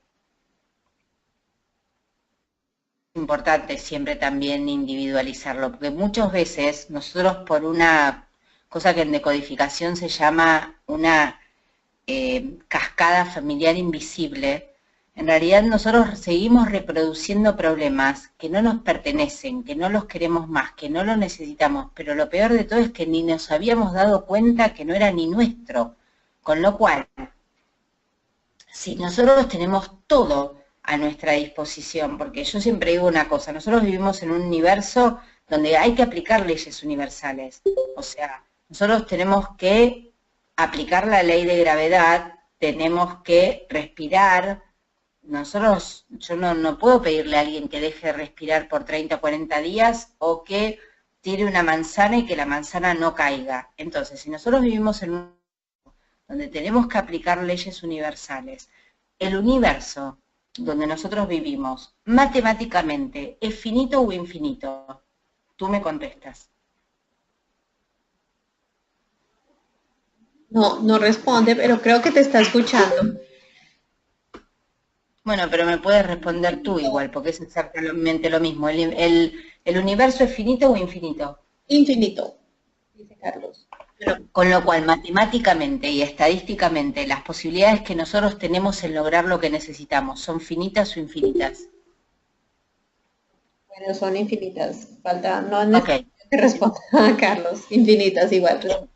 Es importante siempre también individualizarlo, porque muchas veces nosotros por una cosa que en decodificación se llama una cascada familiar invisible, en realidad nosotros seguimos reproduciendo problemas que no nos pertenecen, que no los queremos más, que no los necesitamos, pero lo peor de todo es que ni nos habíamos dado cuenta que no era ni nuestro, con lo cual, si nosotros tenemos todo a nuestra disposición, porque yo siempre digo una cosa, nosotros vivimos en un universo donde hay que aplicar leyes universales, o sea, nosotros tenemos que aplicar la ley de gravedad, tenemos que respirar. Nosotros, yo no puedo pedirle a alguien que deje de respirar por 30 o 40 días o que tire una manzana y que la manzana no caiga. Entonces, si nosotros vivimos en un donde tenemos que aplicar leyes universales, el universo donde nosotros vivimos, matemáticamente, ¿es finito o infinito? Tú me contestas. No, no responde, pero creo que te está escuchando. Bueno, pero me puedes responder tú igual, porque es exactamente lo mismo. ¿El universo es finito o infinito? Infinito, dice Carlos. Pero, con lo cual, matemáticamente y estadísticamente, las posibilidades que nosotros tenemos en lograr lo que necesitamos, ¿son finitas o infinitas? Bueno, son infinitas. Falta, no es Okay. que responda a Carlos. Infinitas igual.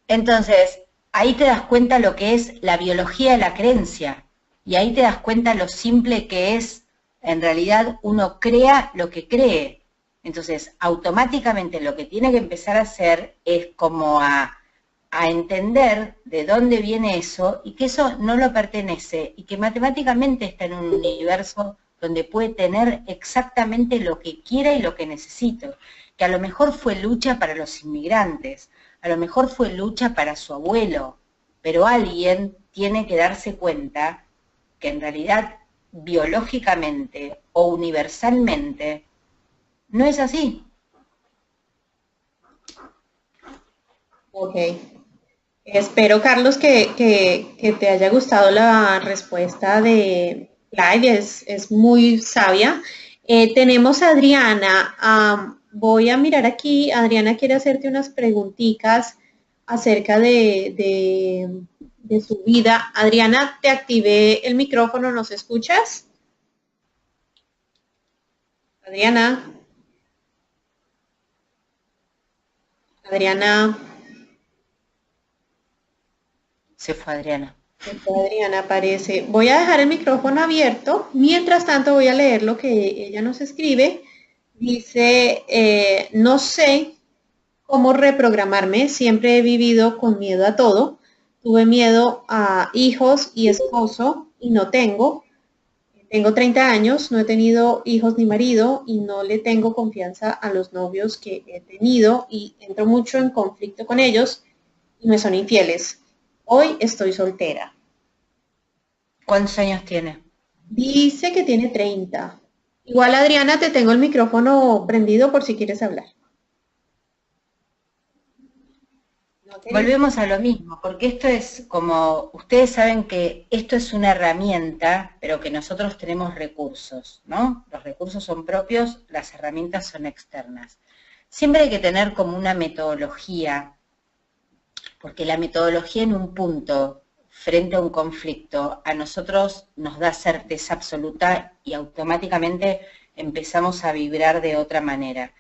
Entonces, ahí te das cuenta lo que es la biología de la creencia. Y ahí te das cuenta lo simple que es, en realidad, uno crea lo que cree. Entonces, automáticamente lo que tiene que empezar a hacer es como a entender de dónde viene eso y que eso no lo pertenece y que matemáticamente está en un universo donde puede tener exactamente lo que quiera y lo que necesita. Que a lo mejor fue lucha para los inmigrantes, a lo mejor fue lucha para su abuelo, pero alguien tiene que darse cuenta que en realidad biológicamente o universalmente No es así. Ok. Espero, Carlos, que te haya gustado la respuesta de Clyde, es muy sabia. Tenemos a Adriana. Voy a mirar aquí. Adriana quiere hacerte unas preguntitas acerca de su vida. Adriana, te activé el micrófono, ¿nos escuchas? Adriana. Adriana. Se fue Adriana. Se fue Adriana, parece. Voy a dejar el micrófono abierto. Mientras tanto voy a leer lo que ella nos escribe. Dice, no sé cómo reprogramarme. Siempre he vivido con miedo a todo. Tuve miedo a hijos y esposo y no tengo. Tengo 30 años, no he tenido hijos ni marido y no le tengo confianza a los novios que he tenido y entro mucho en conflicto con ellos y me son infieles. Hoy estoy soltera. ¿Cuántos años tiene? Dice que tiene 30. Igual, Adriana, te tengo el micrófono prendido por si quieres hablar. Volvemos a lo mismo, porque esto es como, ustedes saben que esto es una herramienta, pero que nosotros tenemos recursos, ¿no? Los recursos son propios, las herramientas son externas. Siempre hay que tener como una metodología, porque la metodología en un punto, frente a un conflicto, a nosotros nos da certeza absoluta y automáticamente empezamos a vibrar de otra manera.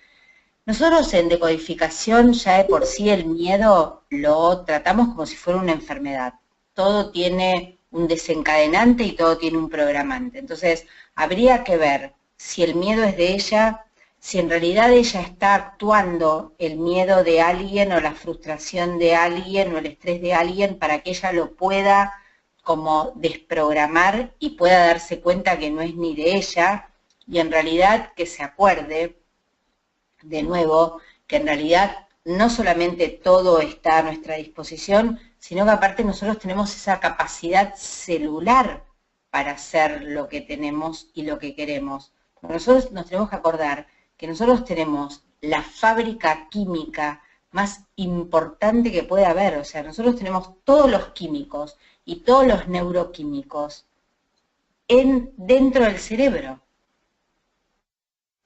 Nosotros en decodificación ya de por sí el miedo lo tratamos como si fuera una enfermedad. Todo tiene un desencadenante y todo tiene un programante. Entonces, habría que ver si el miedo es de ella, si en realidad ella está actuando el miedo de alguien o la frustración de alguien o el estrés de alguien para que ella lo pueda como desprogramar y pueda darse cuenta que no es ni de ella y en realidad que se acuerde de nuevo, que en realidad no solamente todo está a nuestra disposición, sino que aparte nosotros tenemos esa capacidad celular para hacer lo que tenemos y lo que queremos. Nosotros nos tenemos que acordar que nosotros tenemos la fábrica química más importante que puede haber, o sea, nosotros tenemos todos los químicos y todos los neuroquímicos dentro del cerebro.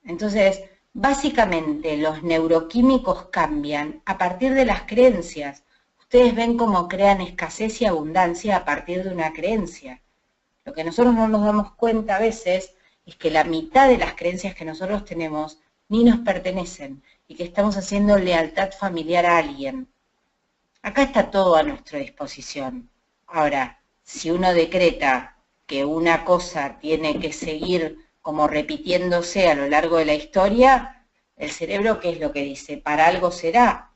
Entonces, básicamente los neuroquímicos cambian a partir de las creencias. Ustedes ven cómo crean escasez y abundancia a partir de una creencia. Lo que nosotros no nos damos cuenta a veces es que la mitad de las creencias que nosotros tenemos ni nos pertenecen y que estamos haciendo lealtad familiar a alguien. Acá está todo a nuestra disposición. Ahora, si uno decreta que una cosa tiene que seguir como repitiéndose a lo largo de la historia, el cerebro, ¿qué es lo que dice? Para algo será.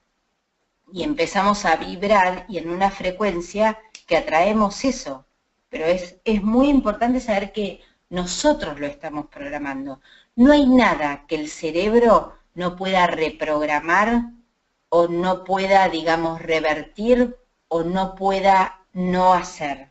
Y empezamos a vibrar y en una frecuencia que atraemos eso. Pero es muy importante saber que nosotros lo estamos programando. No hay nada que el cerebro no pueda reprogramar o no pueda, digamos, revertir o no pueda no hacer.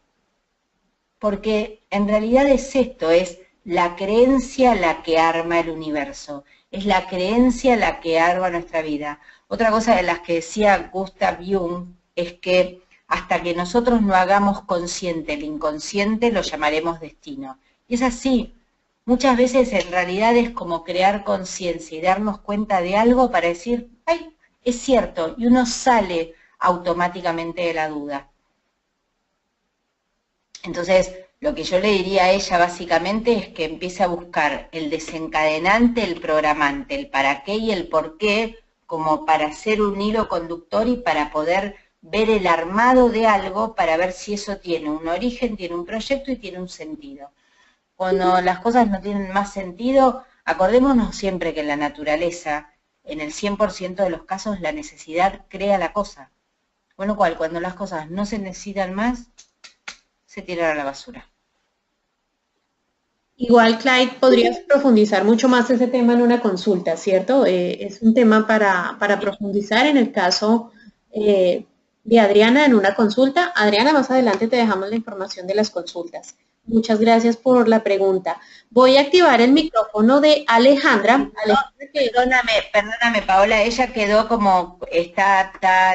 Porque en realidad es esto, es la creencia la que arma el universo, es la creencia la que arma nuestra vida. Otra cosa de las que decía Gustav Jung es que hasta que nosotros no hagamos consciente el inconsciente, lo llamaremos destino. Y es así. Muchas veces en realidad es como crear conciencia y darnos cuenta de algo para decir, ¡ay, es cierto! Y uno sale automáticamente de la duda. Entonces, lo que yo le diría a ella básicamente es que empiece a buscar el desencadenante, el programante, el para qué y el por qué, como para hacer un hilo conductor y para poder ver el armado de algo, para ver si eso tiene un origen, tiene un proyecto y tiene un sentido. Cuando las cosas no tienen más sentido, acordémonos siempre que en la naturaleza, en el 100% de los casos, la necesidad crea la cosa. Con lo cual, cuando las cosas no se necesitan más, se tiran a la basura. Igual, Clyde, podrías profundizar mucho más ese tema en una consulta, ¿cierto? Es un tema para profundizar en el caso de Adriana en una consulta. Adriana, más adelante te dejamos la información de las consultas. Muchas gracias por la pregunta. Voy a activar el micrófono de Alejandra. Perdóname, Paola, ella quedó como,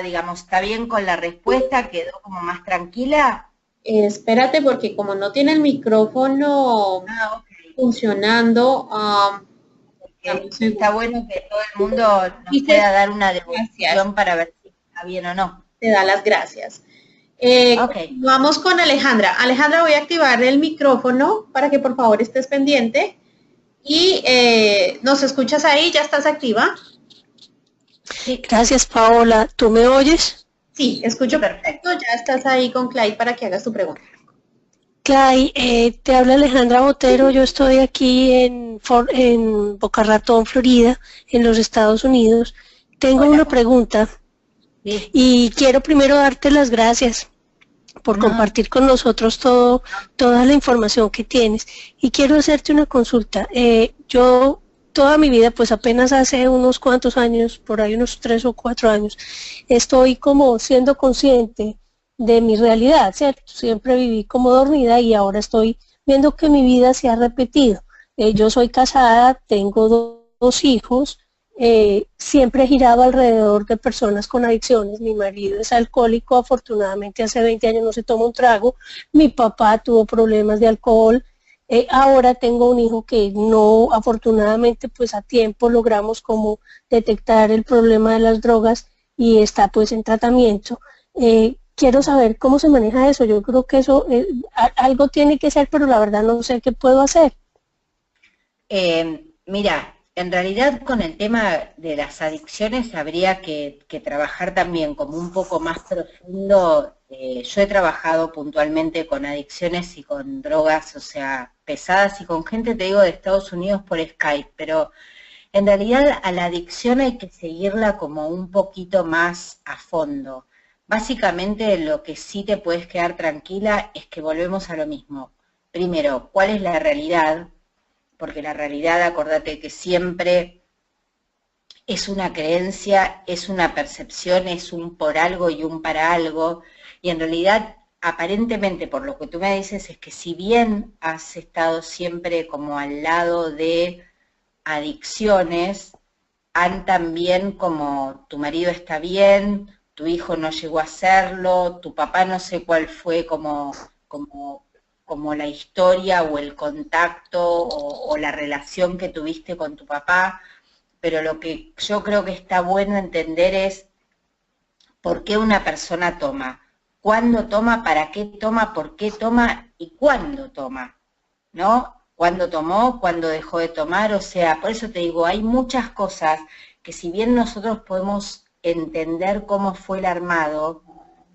digamos, está bien con la respuesta, quedó como más tranquila. Espérate, porque como no tiene el micrófono funcionando, está bueno que todo el mundo nos pueda dar una devolución para ver si está bien o no. Te da las gracias. Vamos con Alejandra. Alejandra, voy a activar el micrófono para que por favor estés pendiente. Y ¿nos escuchas ahí? ¿Ya estás activa? Sí. Gracias, Paola. ¿Tú me oyes? Sí, escucho perfecto. Ya estás ahí con Clyde para que hagas tu pregunta. Clyde, te habla Alejandra Botero. Yo estoy aquí en Boca Ratón, Florida, en los Estados Unidos. Tengo una pregunta. Sí. Y quiero primero darte las gracias por compartir con nosotros toda la información que tienes. Y quiero hacerte una consulta. Yo toda mi vida, pues apenas hace unos cuantos años, por ahí unos 3 o 4 años, estoy como siendo consciente de mi realidad, ¿cierto? Siempre viví como dormida y ahora estoy viendo que mi vida se ha repetido. Yo soy casada, tengo dos hijos. Siempre he girado alrededor de personas con adicciones. Mi marido es alcohólico, afortunadamente hace 20 años no se toma un trago. Mi papá tuvo problemas de alcohol. Ahora tengo un hijo que no, afortunadamente pues a tiempo logramos como detectar el problema de las drogas y está pues en tratamiento. Quiero saber cómo se maneja eso. Yo creo que eso algo tiene que ser, pero la verdad no sé qué puedo hacer. Mira, en realidad con el tema de las adicciones habría que trabajar también como un poco más profundo. Yo he trabajado puntualmente con adicciones y con drogas, o sea, pesadas y con gente, te digo, de Estados Unidos por Skype, pero en realidad a la adicción hay que seguirla como un poquito más a fondo. Básicamente lo que sí te puedes quedar tranquila es que volvemos a lo mismo. Primero, ¿cuál es la realidad? Porque la realidad, acordate que siempre es una creencia, es una percepción, es un por algo y un para algo, y en realidad, aparentemente, por lo que tú me dices, es que si bien has estado siempre como al lado de adicciones, han también como tu marido está bien, tu hijo no llegó a hacerlo, tu papá no sé cuál fue como la historia o el contacto o la relación que tuviste con tu papá, pero lo que yo creo que está bueno entender es por qué una persona toma, cuándo toma, para qué toma, por qué toma y cuándo toma, ¿no? Cuándo tomó, cuándo dejó de tomar, o sea, por eso te digo, hay muchas cosas que si bien nosotros podemos entender cómo fue el armado,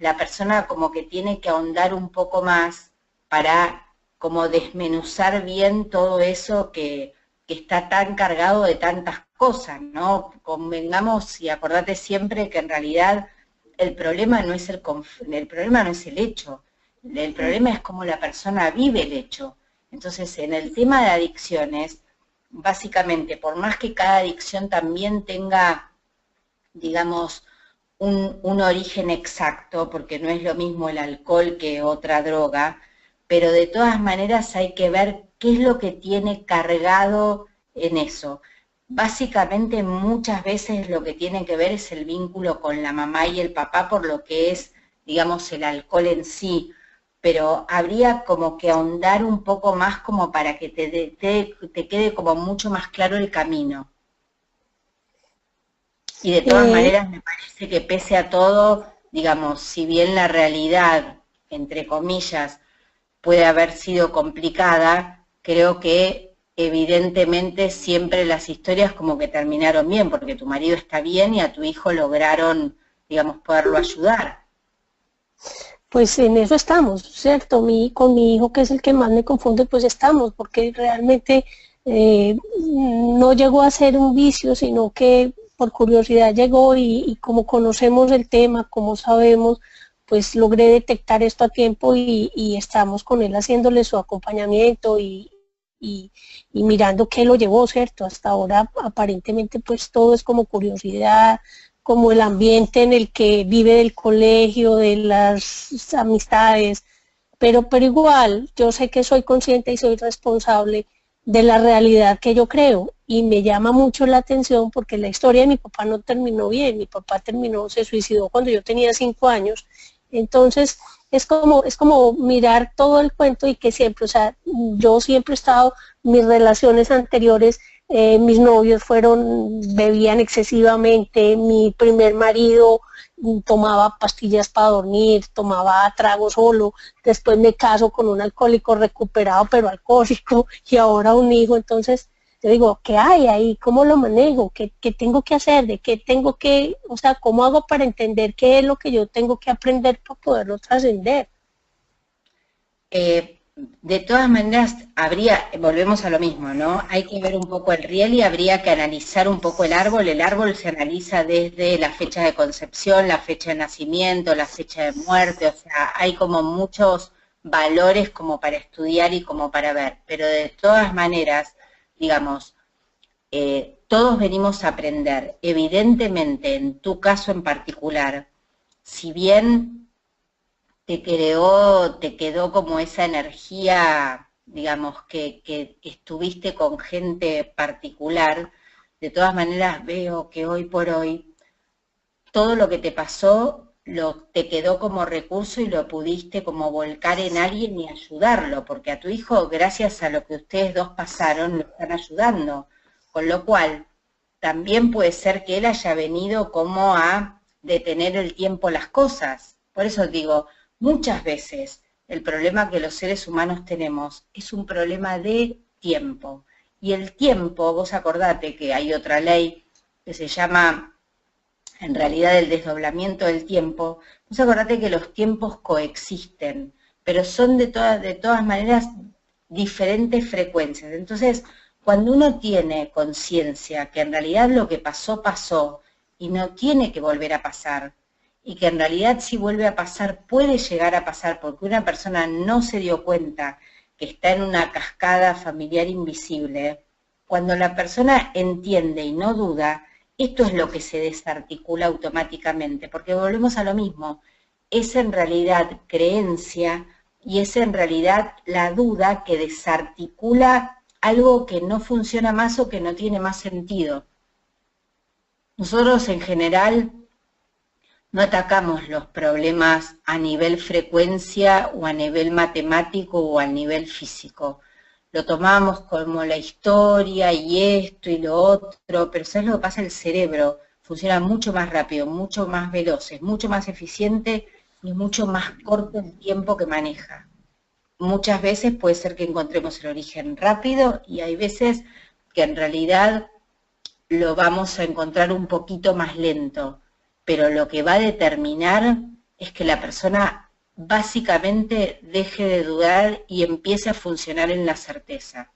la persona como que tiene que ahondar un poco más para como desmenuzar bien todo eso que está tan cargado de tantas cosas, ¿no? Convengamos y acordate siempre que en realidad el problema no es el problema no es el hecho, el problema es cómo la persona vive el hecho. Entonces, en el tema de adicciones, básicamente, por más que cada adicción también tenga, digamos, un origen exacto, porque no es lo mismo el alcohol que otra droga, pero de todas maneras hay que ver qué es lo que tiene cargado en eso. Básicamente muchas veces lo que tiene que ver es el vínculo con la mamá y el papá por lo que es, digamos, el alcohol en sí, pero habría como que ahondar un poco más como para que te quede como mucho más claro el camino. Y de todas maneras me parece que pese a todo, digamos, si bien la realidad, entre comillas, puede haber sido complicada, creo que evidentemente siempre las historias como que terminaron bien, porque tu marido está bien y a tu hijo lograron, digamos, poderlo ayudar. Pues en eso estamos, ¿cierto? Con mi hijo, que es el que más me confunde, pues estamos, porque realmente no llegó a ser un vicio, sino que por curiosidad llegó y como conocemos el tema, como sabemos, pues logré detectar esto a tiempo y estamos con él haciéndole su acompañamiento y mirando qué lo llevó, ¿cierto? Hasta ahora aparentemente pues todo es como curiosidad, como el ambiente en el que vive del colegio, de las amistades, pero igual yo sé que soy consciente y soy responsable de la realidad que yo creo, y me llama mucho la atención porque la historia de mi papá no terminó bien. Mi papá se suicidó cuando yo tenía 5 años, entonces es como mirar todo el cuento, y que siempre, o sea, yo siempre he estado, mis relaciones anteriores, mis novios bebían excesivamente, mi primer marido tomaba pastillas para dormir, tomaba trago solo, después me caso con un alcohólico recuperado pero alcohólico, y ahora un hijo. Entonces yo digo, ¿qué hay ahí? ¿Cómo lo manejo? ¿Qué tengo que hacer? ¿De qué tengo que, o sea, cómo hago para entender qué es lo que yo tengo que aprender para poderlo trascender? De todas maneras, volvemos a lo mismo, ¿no? Hay que ver un poco el riel y habría que analizar un poco el árbol. El árbol se analiza desde la fecha de concepción, la fecha de nacimiento, la fecha de muerte, o sea, hay como muchos valores como para estudiar y como para ver. Pero de todas maneras, digamos, todos venimos a aprender. Evidentemente, en tu caso en particular, si bien te quedó como esa energía, digamos, que estuviste con gente particular, de todas maneras veo que hoy por hoy todo lo que te pasó te quedó como recurso y lo pudiste como volcar en alguien y ayudarlo, porque a tu hijo, gracias a lo que ustedes dos pasaron, lo están ayudando, con lo cual también puede ser que él haya venido como a detener el tiempo las cosas. Por eso digo, muchas veces el problema que los seres humanos tenemos es un problema de tiempo. Y el tiempo, vos acordate que hay otra ley que se llama, en realidad, el desdoblamiento del tiempo. Vos acordate que los tiempos coexisten, pero son de todas maneras diferentes frecuencias. Entonces, cuando uno tiene conciencia que en realidad lo que pasó, pasó, y no tiene que volver a pasar, y que en realidad si vuelve a pasar puede llegar a pasar porque una persona no se dio cuenta que está en una cascada familiar invisible, cuando la persona entiende y no duda, esto es lo que se desarticula automáticamente, porque volvemos a lo mismo, es en realidad creencia y es en realidad la duda que desarticula algo que no funciona más o que no tiene más sentido. Nosotros en general no atacamos los problemas a nivel frecuencia o a nivel matemático o a nivel físico. Lo tomamos como la historia y esto y lo otro, pero ¿sabes lo que pasa? El cerebro funciona mucho más rápido, mucho más veloz, es mucho más eficiente y mucho más corto el tiempo que maneja. Muchas veces puede ser que encontremos el origen rápido y hay veces que en realidad lo vamos a encontrar un poquito más lento. Pero lo que va a determinar es que la persona básicamente deje de dudar y empiece a funcionar en la certeza.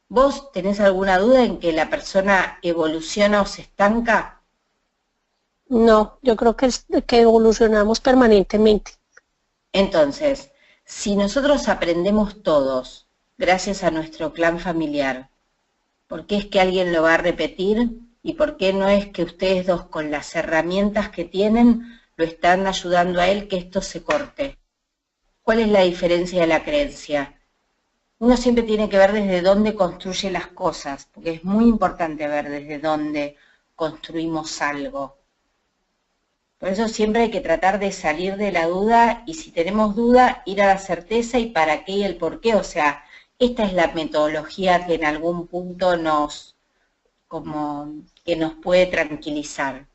¿Vos tenés alguna duda en que la persona evoluciona o se estanca? No, yo creo que evolucionamos permanentemente. Entonces, si nosotros aprendemos todos, gracias a nuestro clan familiar, ¿por qué es que alguien lo va a repetir? ¿Y por qué no es que ustedes dos, con las herramientas que tienen, lo están ayudando a él que esto se corte? ¿Cuál es la diferencia de la creencia? Uno siempre tiene que ver desde dónde construye las cosas, porque es muy importante ver desde dónde construimos algo. Por eso siempre hay que tratar de salir de la duda, y si tenemos duda, ir a la certeza y para qué y el por qué. O sea, esta es la metodología que en algún punto nos puede tranquilizar.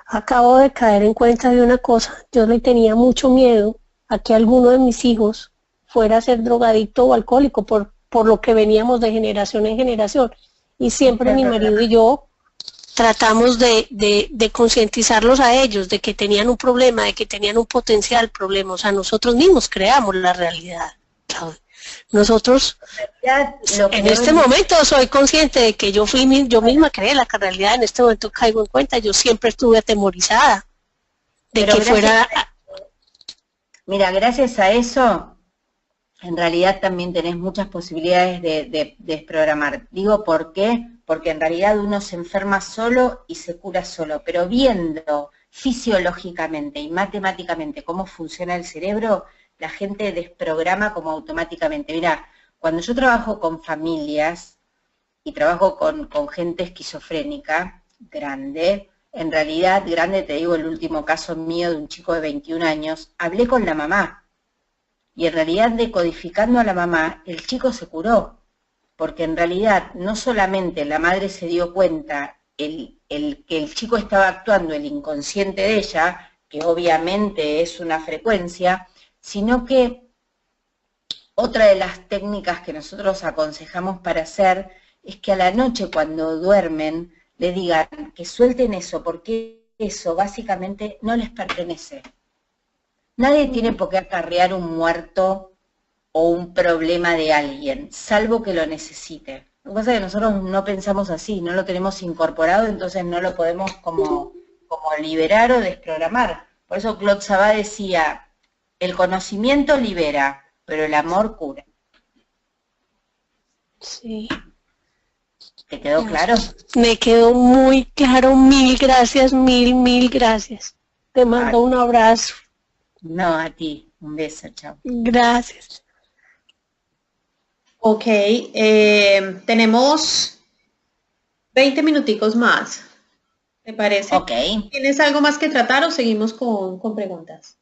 Acabo de caer en cuenta de una cosa. Yo le tenía mucho miedo a que alguno de mis hijos fuera a ser drogadicto o alcohólico por lo que veníamos de generación en generación. Y siempre mi marido y yo tratamos de concientizarlos a ellos de que tenían un problema, de que tenían un potencial problema. O sea, nosotros mismos creamos la realidad. Nosotros, en este momento soy consciente de que yo misma creé la realidad, en este momento caigo en cuenta, yo siempre estuve atemorizada de que fuera... Mira, gracias a eso, en realidad también tenés muchas posibilidades de desprogramar. Digo, ¿por qué? Porque en realidad uno se enferma solo y se cura solo, pero viendo fisiológicamente y matemáticamente cómo funciona el cerebro, la gente desprograma como automáticamente. Mirá, cuando yo trabajo con familias y trabajo con gente esquizofrénica, grande, en realidad, grande, te digo el último caso mío de un chico de 21 años, hablé con la mamá, y en realidad decodificando a la mamá, el chico se curó, porque en realidad no solamente la madre se dio cuenta que el chico estaba actuando el inconsciente de ella, que obviamente es una frecuencia, sino que otra de las técnicas que nosotros aconsejamos para hacer es que a la noche cuando duermen le digan que suelten eso, porque eso básicamente no les pertenece. Nadie tiene por qué acarrear un muerto o un problema de alguien, salvo que lo necesite. Lo que pasa es que nosotros no pensamos así, no lo tenemos incorporado, entonces no lo podemos como liberar o desprogramar. Por eso Claude Sabat decía, el conocimiento libera, pero el amor cura. Sí. ¿Te quedó claro? Me quedó muy claro, mil gracias, mil gracias. Te mando un abrazo. No, a ti, un beso, chao. Gracias. Ok, tenemos 20 minuticos más, ¿te parece? Ok. ¿Tienes algo más que tratar o seguimos con preguntas?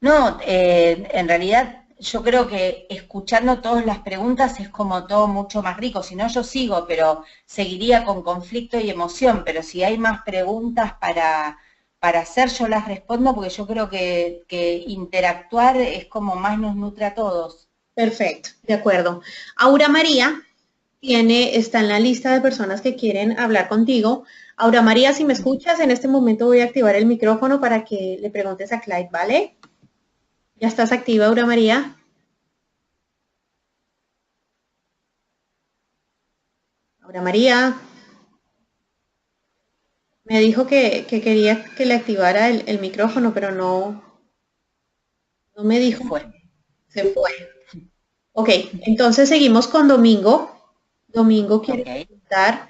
No, en realidad yo creo que escuchando todas las preguntas es como todo mucho más rico, si no yo sigo, pero seguiría con conflicto y emoción, pero si hay más preguntas para hacer yo las respondo porque yo creo que interactuar es como más nos nutre a todos. Perfecto, de acuerdo. Aura María está en la lista de personas que quieren hablar contigo. Aura María, si me escuchas, en este momento voy a activar el micrófono para que le preguntes a Clyde, ¿vale? ¿Ya estás activa, Aura María? Aura María. Me dijo que quería que le activara el micrófono, pero no me dijo. Se fue. Ok, entonces seguimos con Domingo. Domingo quiere preguntar.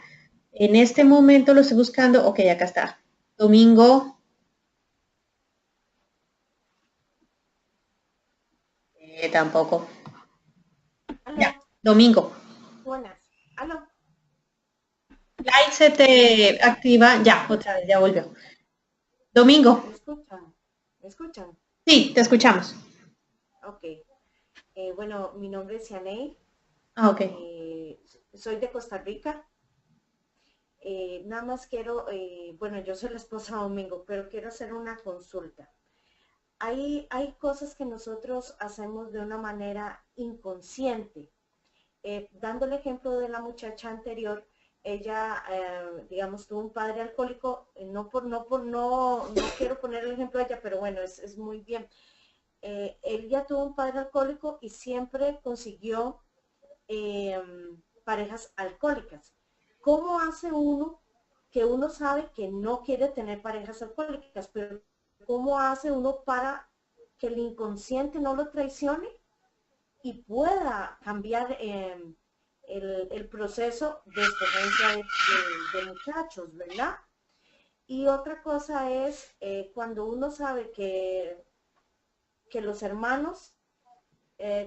En este momento lo estoy buscando. Ok, acá está. Domingo. Tampoco. ¿Aló? Ya, Domingo. Buenas. ¿Aló? Light se te activa. Ya, otra vez, ya volvió. Domingo. ¿Me escuchan? ¿Me escuchan? Sí, te escuchamos. Ok. Bueno, mi nombre es Yanei. Ah, ok. Soy de Costa Rica. Nada más quiero, bueno, yo soy la esposa de Domingo, pero quiero hacer una consulta. Hay cosas que nosotros hacemos de una manera inconsciente. Dando el ejemplo de la muchacha anterior, ella, digamos, tuvo un padre alcohólico, no quiero poner el ejemplo de ella, pero bueno, es muy bien. Ella tuvo un padre alcohólico y siempre consiguió parejas alcohólicas. ¿Cómo hace uno que uno sabe que no quiere tener parejas alcohólicas, pero cómo hace uno para que el inconsciente no lo traicione y pueda cambiar el proceso de escogencia de muchachos, ¿verdad? Y otra cosa es cuando uno sabe que los hermanos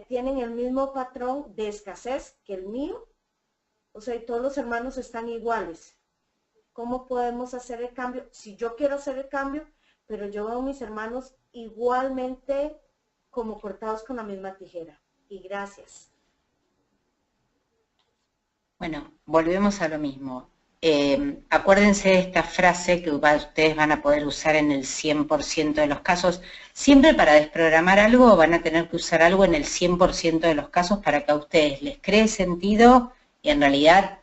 tienen el mismo patrón de escasez que el mío, o sea, y todos los hermanos están iguales. ¿Cómo podemos hacer el cambio? Si yo quiero hacer el cambio, pero yo veo a mis hermanos igualmente como cortados con la misma tijera. Y gracias. Bueno, volvemos a lo mismo. Acuérdense de esta frase que ustedes van a poder usar en el 100% de los casos. Siempre para desprogramar algo van a tener que usar algo en el 100% de los casos para que a ustedes les cree sentido y en realidad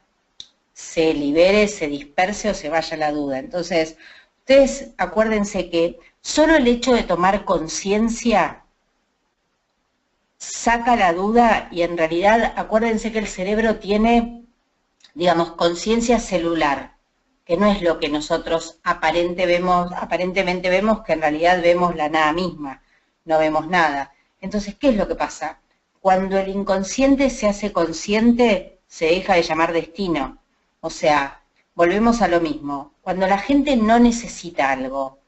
se libere, se disperse o se vaya la duda. Entonces, ustedes acuérdense que solo el hecho de tomar conciencia saca la duda y en realidad acuérdense que el cerebro tiene, digamos, conciencia celular, que no es lo que nosotros aparentemente vemos, que en realidad vemos la nada misma, no vemos nada. Entonces, ¿qué es lo que pasa? Cuando el inconsciente se hace consciente, se deja de llamar destino. O sea, volvemos a lo mismo. Cuando la gente no necesita algo,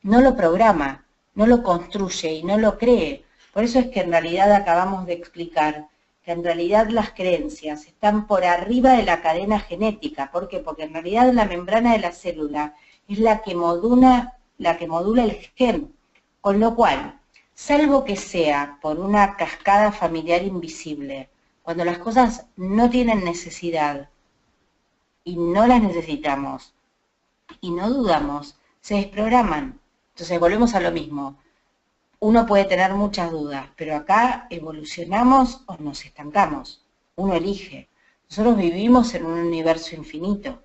no lo programa, no lo construye y no lo cree. Por eso es que en realidad acabamos de explicar que en realidad las creencias están por arriba de la cadena genética. ¿Por qué? Porque en realidad la membrana de la célula es la que modula el gen. Con lo cual, salvo que sea por una cascada familiar invisible, cuando las cosas no tienen necesidad y no las necesitamos y no dudamos, se desprograman. Entonces volvemos a lo mismo. Uno puede tener muchas dudas, pero acá evolucionamos o nos estancamos. Uno elige. Nosotros vivimos en un universo infinito.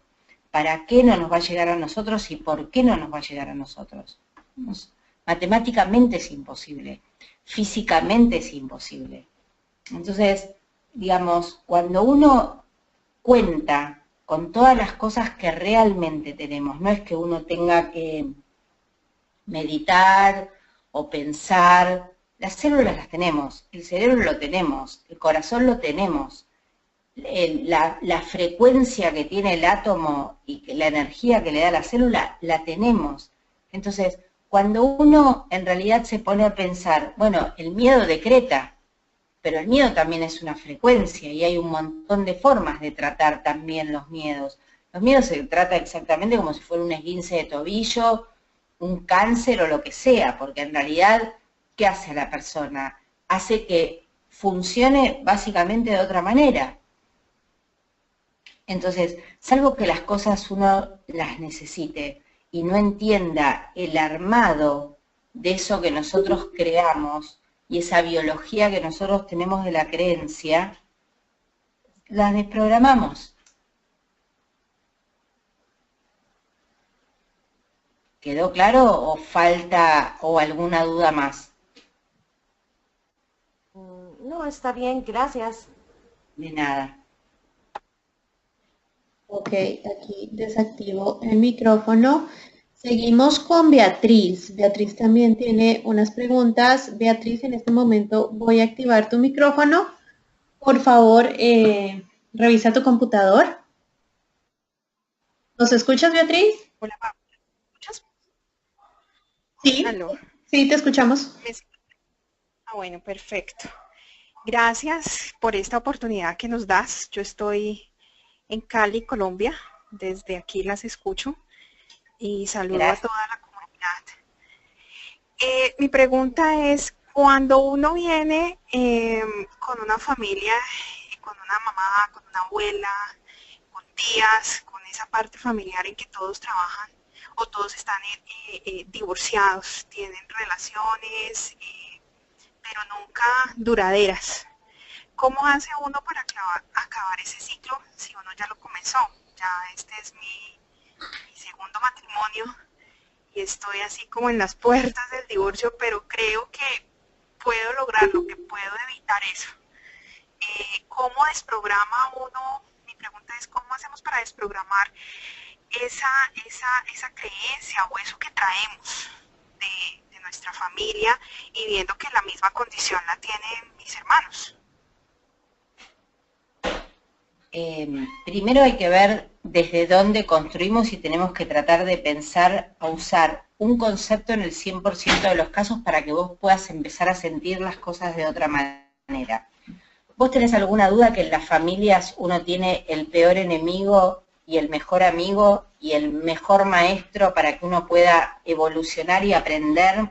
¿Para qué no nos va a llegar a nosotros y por qué no nos va a llegar a nosotros? Matemáticamente es imposible. Físicamente es imposible. Entonces, digamos, cuando uno cuenta con todas las cosas que realmente tenemos, no es que uno tenga que meditar o pensar, las células las tenemos, el cerebro lo tenemos, el corazón lo tenemos, la frecuencia que tiene el átomo y la energía que le da la célula, la tenemos. Entonces, cuando uno en realidad se pone a pensar, bueno, el miedo decreta, pero el miedo también es una frecuencia y hay un montón de formas de tratar también los miedos. Los miedos se trata exactamente como si fuera un esguince de tobillo, un cáncer o lo que sea, porque en realidad, ¿qué hace a la persona? Hace que funcione básicamente de otra manera. Entonces, salvo que las cosas uno las necesite y no entienda el armado de eso que nosotros creamos y esa biología que nosotros tenemos de la creencia, las desprogramamos. ¿Quedó claro o falta o alguna duda más? No, está bien, gracias. De nada. Ok, aquí desactivo el micrófono. Seguimos con Beatriz. Beatriz también tiene unas preguntas. Beatriz, en este momento voy a activar tu micrófono. Por favor, revisa tu computador. ¿Nos escuchas, Beatriz? Hola, ¿me escuchas? Sí, ¿Aló? sí, te escuchamos. Ah, bueno, perfecto. Gracias por esta oportunidad que nos das. Yo estoy en Cali, Colombia. Desde aquí las escucho y saludo Gracias. a toda la comunidad. Mi pregunta es, cuando uno viene con una familia, con una mamá, con una abuela, con tías, con esa parte familiar en que todos trabajan o todos están divorciados, tienen relaciones, pero nunca duraderas. ¿Cómo hace uno para acabar ese ciclo si uno ya lo comenzó? Ya este es mi segundo matrimonio y estoy así como en las puertas del divorcio, pero creo que puedo lograrlo, que puedo evitar eso. ¿Cómo desprograma uno? Mi pregunta es, ¿cómo hacemos para desprogramar esa creencia o eso que traemos de nuestra familia y viendo que la misma condición la tienen mis hermanos? Primero hay que ver desde dónde construimos y tenemos que tratar de pensar a usar un concepto en el 100% de los casos para que vos puedas empezar a sentir las cosas de otra manera. ¿Vos tenés alguna duda que en las familias uno tiene el peor enemigo y el mejor amigo y el mejor maestro para que uno pueda evolucionar y aprender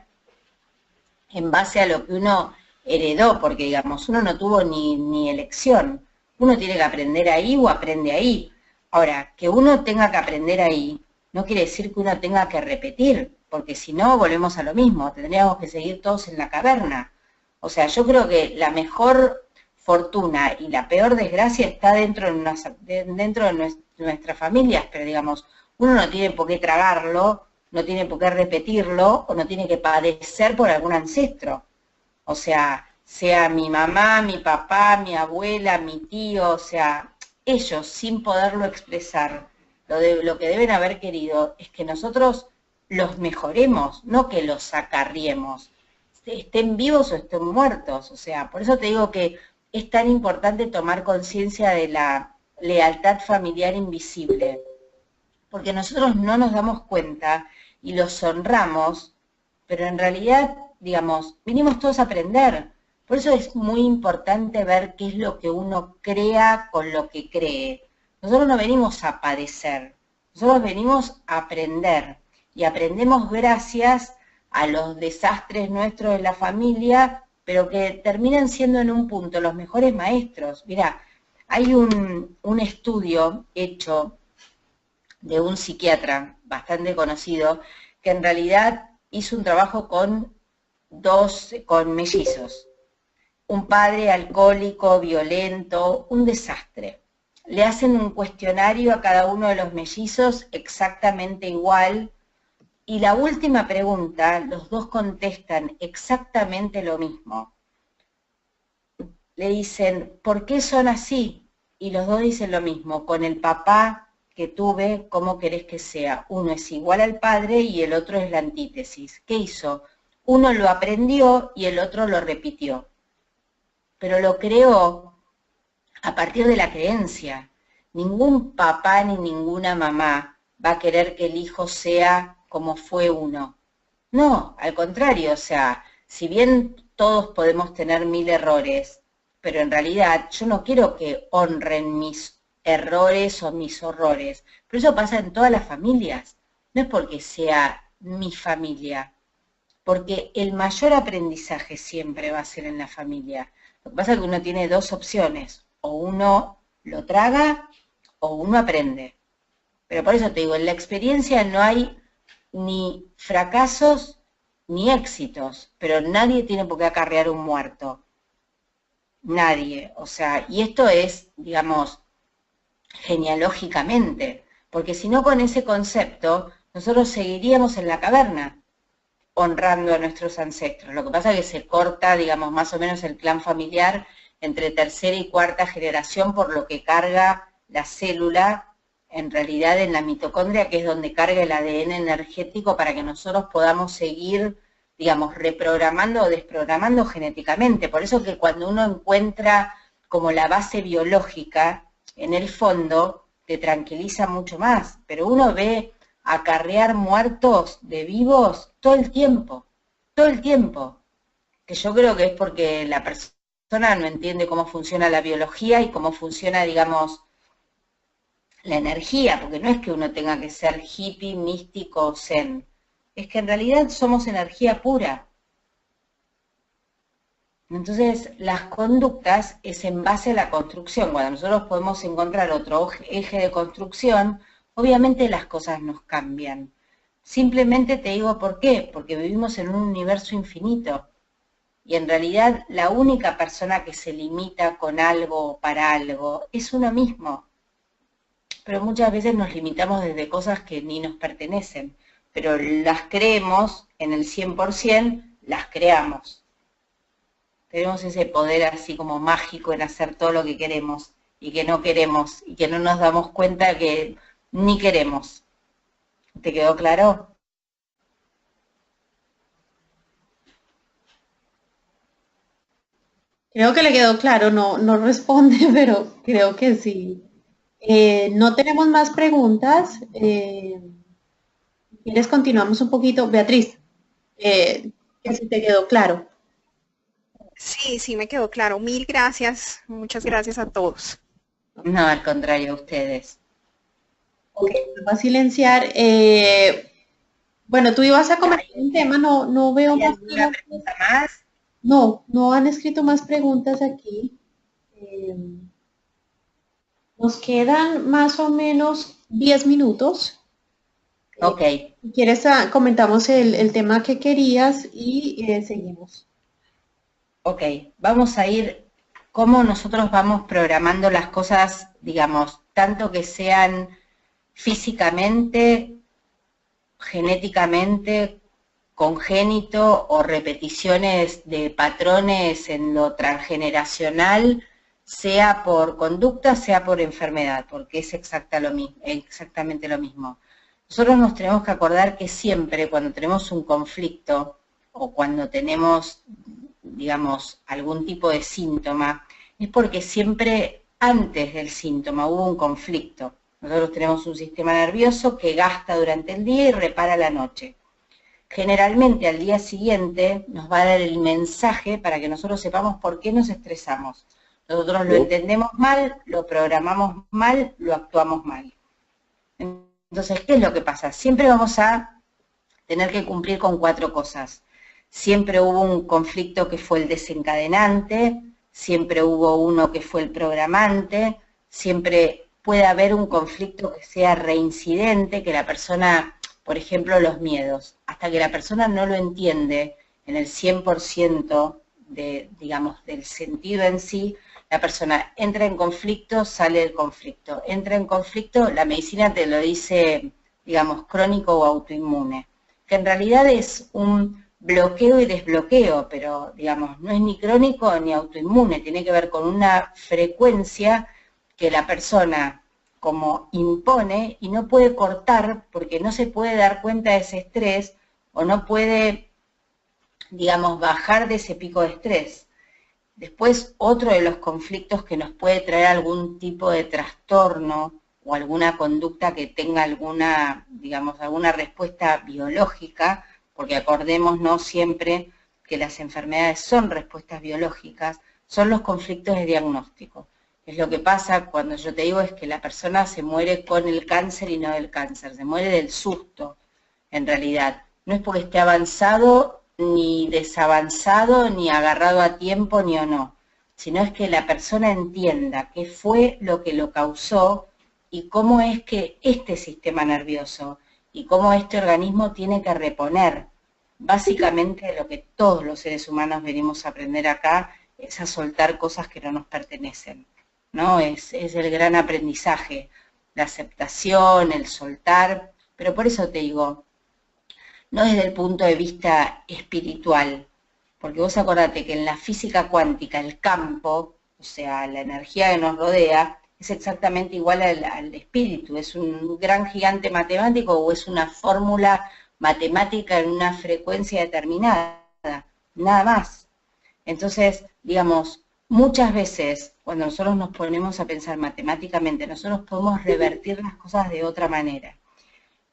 en base a lo que uno heredó? Porque, digamos, uno no tuvo ni elección. Uno tiene que aprender ahí o aprende ahí. Ahora, que uno tenga que aprender ahí no quiere decir que uno tenga que repetir, porque si no, volvemos a lo mismo, tendríamos que seguir todos en la caverna. O sea, yo creo que la mejor fortuna y la peor desgracia está dentro de nuestras familias, pero digamos, uno no tiene por qué tragarlo, no tiene por qué repetirlo, o no tiene que padecer por algún ancestro. O sea mi mamá, mi papá, mi abuela, mi tío, o sea, ellos sin poderlo expresar, lo que deben haber querido es que nosotros los mejoremos, no que los acarriemos, estén vivos o estén muertos. O sea, por eso te digo que es tan importante tomar conciencia de la lealtad familiar invisible, porque nosotros no nos damos cuenta y los honramos, pero en realidad, digamos, vinimos todos a aprender. Por eso es muy importante ver qué es lo que uno crea con lo que cree. Nosotros no venimos a padecer, nosotros venimos a aprender. Y aprendemos gracias a los desastres nuestros de la familia, pero que terminan siendo en un punto los mejores maestros. Mirá, hay un estudio hecho de un psiquiatra bastante conocido, que en realidad hizo un trabajo con mellizos. Un padre alcohólico, violento, un desastre. Le hacen un cuestionario a cada uno de los mellizos exactamente igual, y la última pregunta, los dos contestan exactamente lo mismo. Le dicen, ¿por qué son así? Y los dos dicen lo mismo, con el papá que tuve, ¿cómo querés que sea? Uno es igual al padre y el otro es la antítesis. ¿Qué hizo? Uno lo aprendió y el otro lo repitió. Pero lo creó a partir de la creencia. Ningún papá ni ninguna mamá va a querer que el hijo sea como fue uno. No, al contrario, o sea, si bien todos podemos tener 1000 errores, pero en realidad yo no quiero que honren mis errores o mis horrores. Pero eso pasa en todas las familias. No es porque sea mi familia, porque el mayor aprendizaje siempre va a ser en la familia. Lo que pasa es que uno tiene dos opciones, o uno lo traga o uno aprende. Pero por eso te digo, en la experiencia no hay ni fracasos ni éxitos, pero nadie tiene por qué acarrear un muerto. Nadie, o sea, y esto es, digamos, genealógicamente, porque si no con ese concepto, nosotros seguiríamos en la caverna, honrando a nuestros ancestros. Lo que pasa es que se corta, digamos, más o menos el clan familiar entre tercera y cuarta generación, por lo que carga la célula, en realidad en la mitocondria, que es donde carga el ADN energético para que nosotros podamos seguir, digamos, reprogramando o desprogramando genéticamente. Por eso que cuando uno encuentra como la base biológica, en el fondo te tranquiliza mucho más, pero uno ve acarrear muertos de vivos todo el tiempo, que yo creo que es porque la persona no entiende cómo funciona la biología y cómo funciona, digamos, la energía, porque no es que uno tenga que ser hippie, místico, zen, es que en realidad somos energía pura. Entonces, las conductas es en base a la construcción. Cuando nosotros podemos encontrar otro eje de construcción, obviamente las cosas nos cambian. Simplemente te digo por qué, porque vivimos en un universo infinito. Y en realidad la única persona que se limita con algo o para algo es uno mismo. Pero muchas veces nos limitamos desde cosas que ni nos pertenecen. Pero las creemos en el 100%, las creamos. Tenemos ese poder así como mágico en hacer todo lo que queremos y que no queremos y que no nos damos cuenta que ni queremos. ¿Te quedó claro? Creo que le quedó claro, no responde, pero creo que sí. No tenemos más preguntas. Si quieres, continuamos un poquito. Beatriz, que si te quedó claro. Sí, sí me quedó claro. 1000 gracias. Muchas gracias a todos. No, al contrario, a ustedes. Ok, voy a silenciar. Bueno, tú ibas a comentar un tema, no veo ¿Hay más. alguna pregunta más? No han escrito más preguntas aquí. Nos quedan más o menos 10 minutos. Ok. Si quieres, comentamos el tema que querías y seguimos. Ok, vamos a ir cómo nosotros vamos programando las cosas, digamos, tanto que sean físicamente, genéticamente, congénito o repeticiones de patrones en lo transgeneracional, sea por conducta, sea por enfermedad, porque es exactamente lo mismo. Nosotros nos tenemos que acordar que siempre cuando tenemos un conflicto o cuando tenemos, digamos, algún tipo de síntoma, es porque siempre antes del síntoma hubo un conflicto. Nosotros tenemos un sistema nervioso que gasta durante el día y repara la noche. generalmente al día siguiente nos va a dar el mensaje para que nosotros sepamos por qué nos estresamos. Nosotros lo entendemos mal, lo programamos mal, lo actuamos mal. Entonces, ¿qué es lo que pasa? Siempre vamos a tener que cumplir con 4 cosas. Siempre hubo un conflicto que fue el desencadenante, siempre hubo uno que fue el programante, siempre puede haber un conflicto que sea reincidente, que la persona, por ejemplo, los miedos, hasta que la persona no lo entiende en el 100% digamos, del sentido en sí, la persona entra en conflicto, sale del conflicto. Entra en conflicto, la medicina te lo dice, digamos, crónico o autoinmune, que en realidad es un bloqueo y desbloqueo, pero, digamos, no es ni crónico ni autoinmune, tiene que ver con una frecuencia que la persona como impone y no puede cortar porque no se puede dar cuenta de ese estrés o no puede, digamos, bajar de ese pico de estrés. Después, otro de los conflictos que nos puede traer algún tipo de trastorno o alguna conducta que tenga alguna, digamos, alguna respuesta biológica, porque acordémonos siempre que las enfermedades son respuestas biológicas, son los conflictos de diagnóstico. Es lo que pasa cuando yo te digo es que la persona se muere con el cáncer y no del cáncer, se muere del susto, en realidad. No es porque esté avanzado, ni desavanzado, ni agarrado a tiempo, ni o no, sino es que la persona entienda qué fue lo que lo causó y cómo es que este sistema nervioso y cómo este organismo tiene que reponer. Básicamente lo que todos los seres humanos venimos a aprender acá es a soltar cosas que no nos pertenecen, ¿no? Es el gran aprendizaje, la aceptación, el soltar, pero por eso te digo, no desde el punto de vista espiritual, porque vos acordate que en la física cuántica el campo, o sea, la energía que nos rodea, es exactamente igual al espíritu, es un gran gigante matemático o es una fórmula matemática en una frecuencia determinada, nada más. Entonces, digamos, muchas veces cuando nosotros nos ponemos a pensar matemáticamente, nosotros podemos revertir las cosas de otra manera.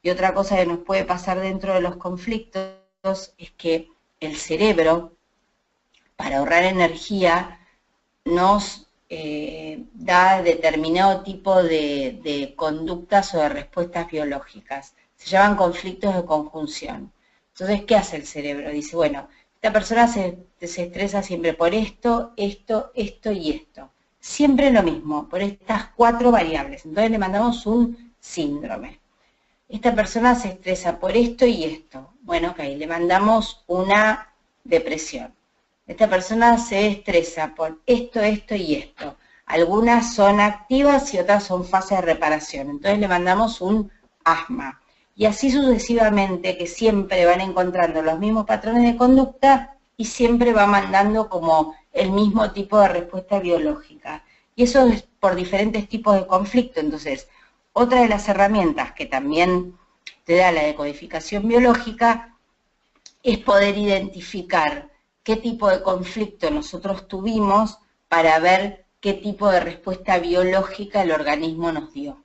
Y otra cosa que nos puede pasar dentro de los conflictos es que el cerebro, para ahorrar energía, nos da determinado tipo de conductas o de respuestas biológicas. Se llaman conflictos de conjunción. Entonces, ¿qué hace el cerebro? Dice, bueno, esta persona se estresa siempre por esto, esto, esto y esto. Siempre lo mismo, por estas 4 variables. Entonces le mandamos un síndrome. Esta persona se estresa por esto y esto. Bueno, ok, le mandamos una depresión. Esta persona se estresa por esto, esto y esto. Algunas son activas y otras son fase de reparación. Entonces le mandamos un asma. Y así sucesivamente, que siempre van encontrando los mismos patrones de conducta y siempre va mandando como el mismo tipo de respuesta biológica. Y eso es por diferentes tipos de conflicto. Entonces, otra de las herramientas que también te da la decodificación biológica es poder identificar qué tipo de conflicto nosotros tuvimos para ver qué tipo de respuesta biológica el organismo nos dio.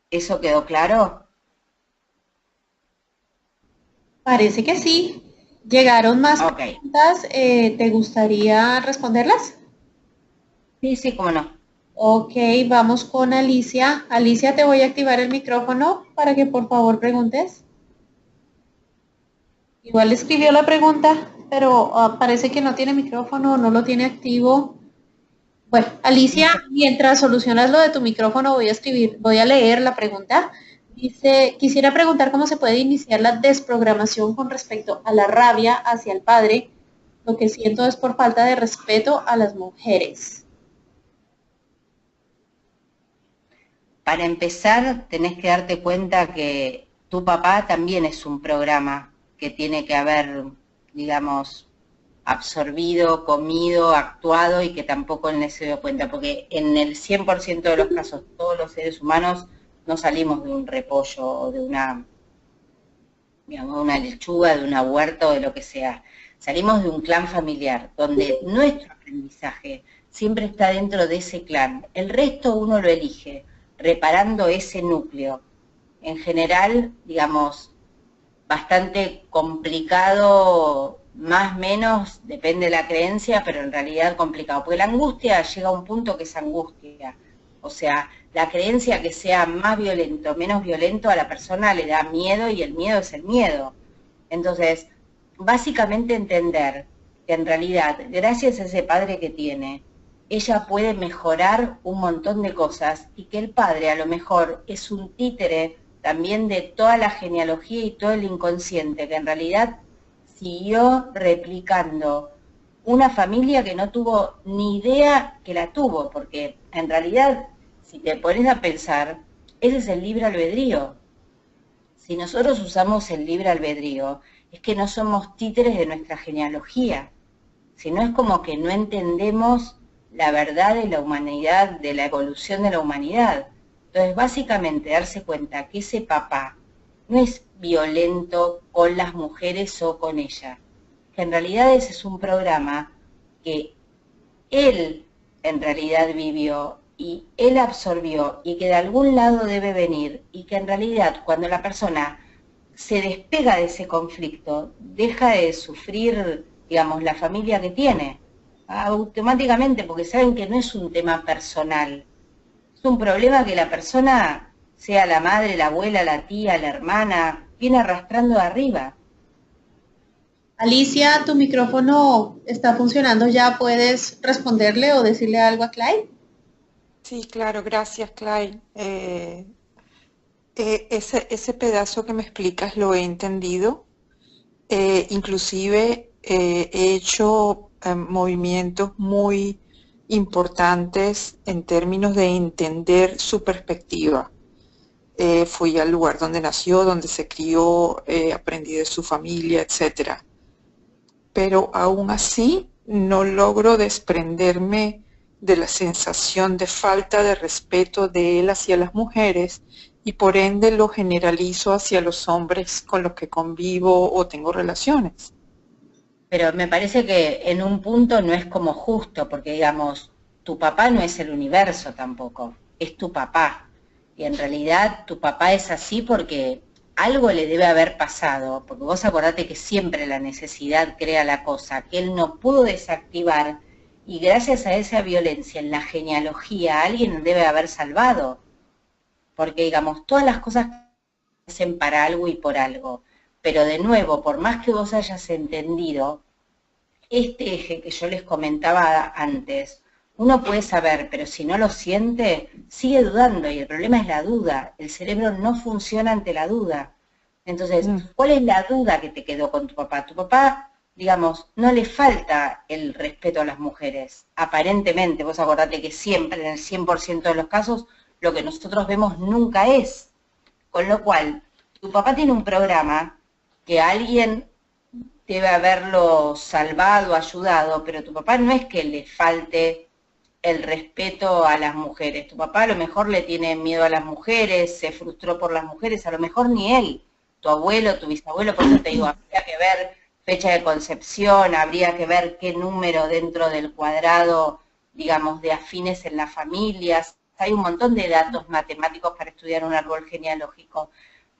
¿Eso quedó claro? Parece que sí. ¿Llegaron más preguntas? ¿Te gustaría responderlas? Sí, cómo no. Ok, vamos con Alicia. Alicia, te voy a activar el micrófono para que por favor preguntes. Igual escribió la pregunta, pero parece que no tiene micrófono, no lo tiene activo. Bueno, Alicia, mientras solucionas lo de tu micrófono, voy a leer la pregunta. Dice, quisiera preguntar cómo se puede iniciar la desprogramación con respecto a la rabia hacia el padre. Lo que siento es por falta de respeto a las mujeres. Para empezar, tenés que darte cuenta que tu papá también es un programa que tiene que haber, digamos, absorbido, comido, actuado y que tampoco él se dio cuenta, porque en el 100% de los casos, todos los seres humanos no salimos de un repollo o de una, digamos, una lechuga, de una huerta o de lo que sea. Salimos de un clan familiar, donde nuestro aprendizaje siempre está dentro de ese clan. El resto uno lo elige, reparando ese núcleo. En general, digamos, bastante complicado, más o menos, depende de la creencia, pero en realidad complicado, porque la angustia llega a un punto que es angustia, o sea, la creencia que sea más violento, menos violento, a la persona le da miedo y el miedo es el miedo. Entonces, básicamente entender que en realidad, gracias a ese padre que tiene, ella puede mejorar un montón de cosas y que el padre a lo mejor es un títere también de toda la genealogía y todo el inconsciente, que en realidad siguió replicando una familia que no tuvo ni idea que la tuvo, porque en realidad, si te pones a pensar, ese es el libre albedrío. Si nosotros usamos el libre albedrío, es que no somos títeres de nuestra genealogía, sino es como que no entendemos la verdad de la humanidad, de la evolución de la humanidad. Entonces, básicamente, darse cuenta que ese papá no es violento con las mujeres o con ella, que en realidad ese es un programa que él en realidad vivió y él absorbió y que de algún lado debe venir y que en realidad cuando la persona se despega de ese conflicto, deja de sufrir, digamos, la familia que tiene, automáticamente, porque saben que no es un tema personal, es un problema que la persona, sea la madre, la abuela, la tía, la hermana, viene arrastrando de arriba. Alicia, tu micrófono está funcionando ya, ¿puedes responderle o decirle algo a Clyde? Sí, claro, gracias, Clyde. Ese pedazo que me explicas lo he entendido. Inclusive he hecho movimientos muy importantes en términos de entender su perspectiva. Fui al lugar donde nació, donde se crió, aprendí de su familia, etc. Pero aún así no logro desprenderme de la sensación de falta de respeto de él hacia las mujeres y por ende lo generalizo hacia los hombres con los que convivo o tengo relaciones. Pero me parece que en un punto no es como justo, porque digamos, tu papá no es el universo tampoco, es tu papá. Y en realidad tu papá es así porque algo le debe haber pasado, porque vos acordate que siempre la necesidad crea la cosa, que él no pudo desactivar, y gracias a esa violencia en la genealogía alguien debe haber salvado. Porque digamos, todas las cosas se hacen para algo y por algo. Pero de nuevo, por más que vos hayas entendido, este eje que yo les comentaba antes, uno puede saber, pero si no lo siente, sigue dudando, y el problema es la duda. El cerebro no funciona ante la duda. Entonces, ¿cuál es la duda que te quedó con tu papá? Tu papá, digamos, no le falta el respeto a las mujeres, aparentemente. Vos acordate que siempre, en el 100% de los casos, lo que nosotros vemos nunca es. Con lo cual, tu papá tiene un programa que alguien debe haberlo salvado, ayudado, pero tu papá no es que le falte el respeto a las mujeres. Tu papá a lo mejor le tiene miedo a las mujeres, se frustró por las mujeres, a lo mejor ni él, tu abuelo, tu bisabuelo, por eso te digo, habría que ver fecha de concepción, habría que ver qué número dentro del cuadrado, digamos, de afines en las familias. Hay un montón de datos matemáticos para estudiar un árbol genealógico,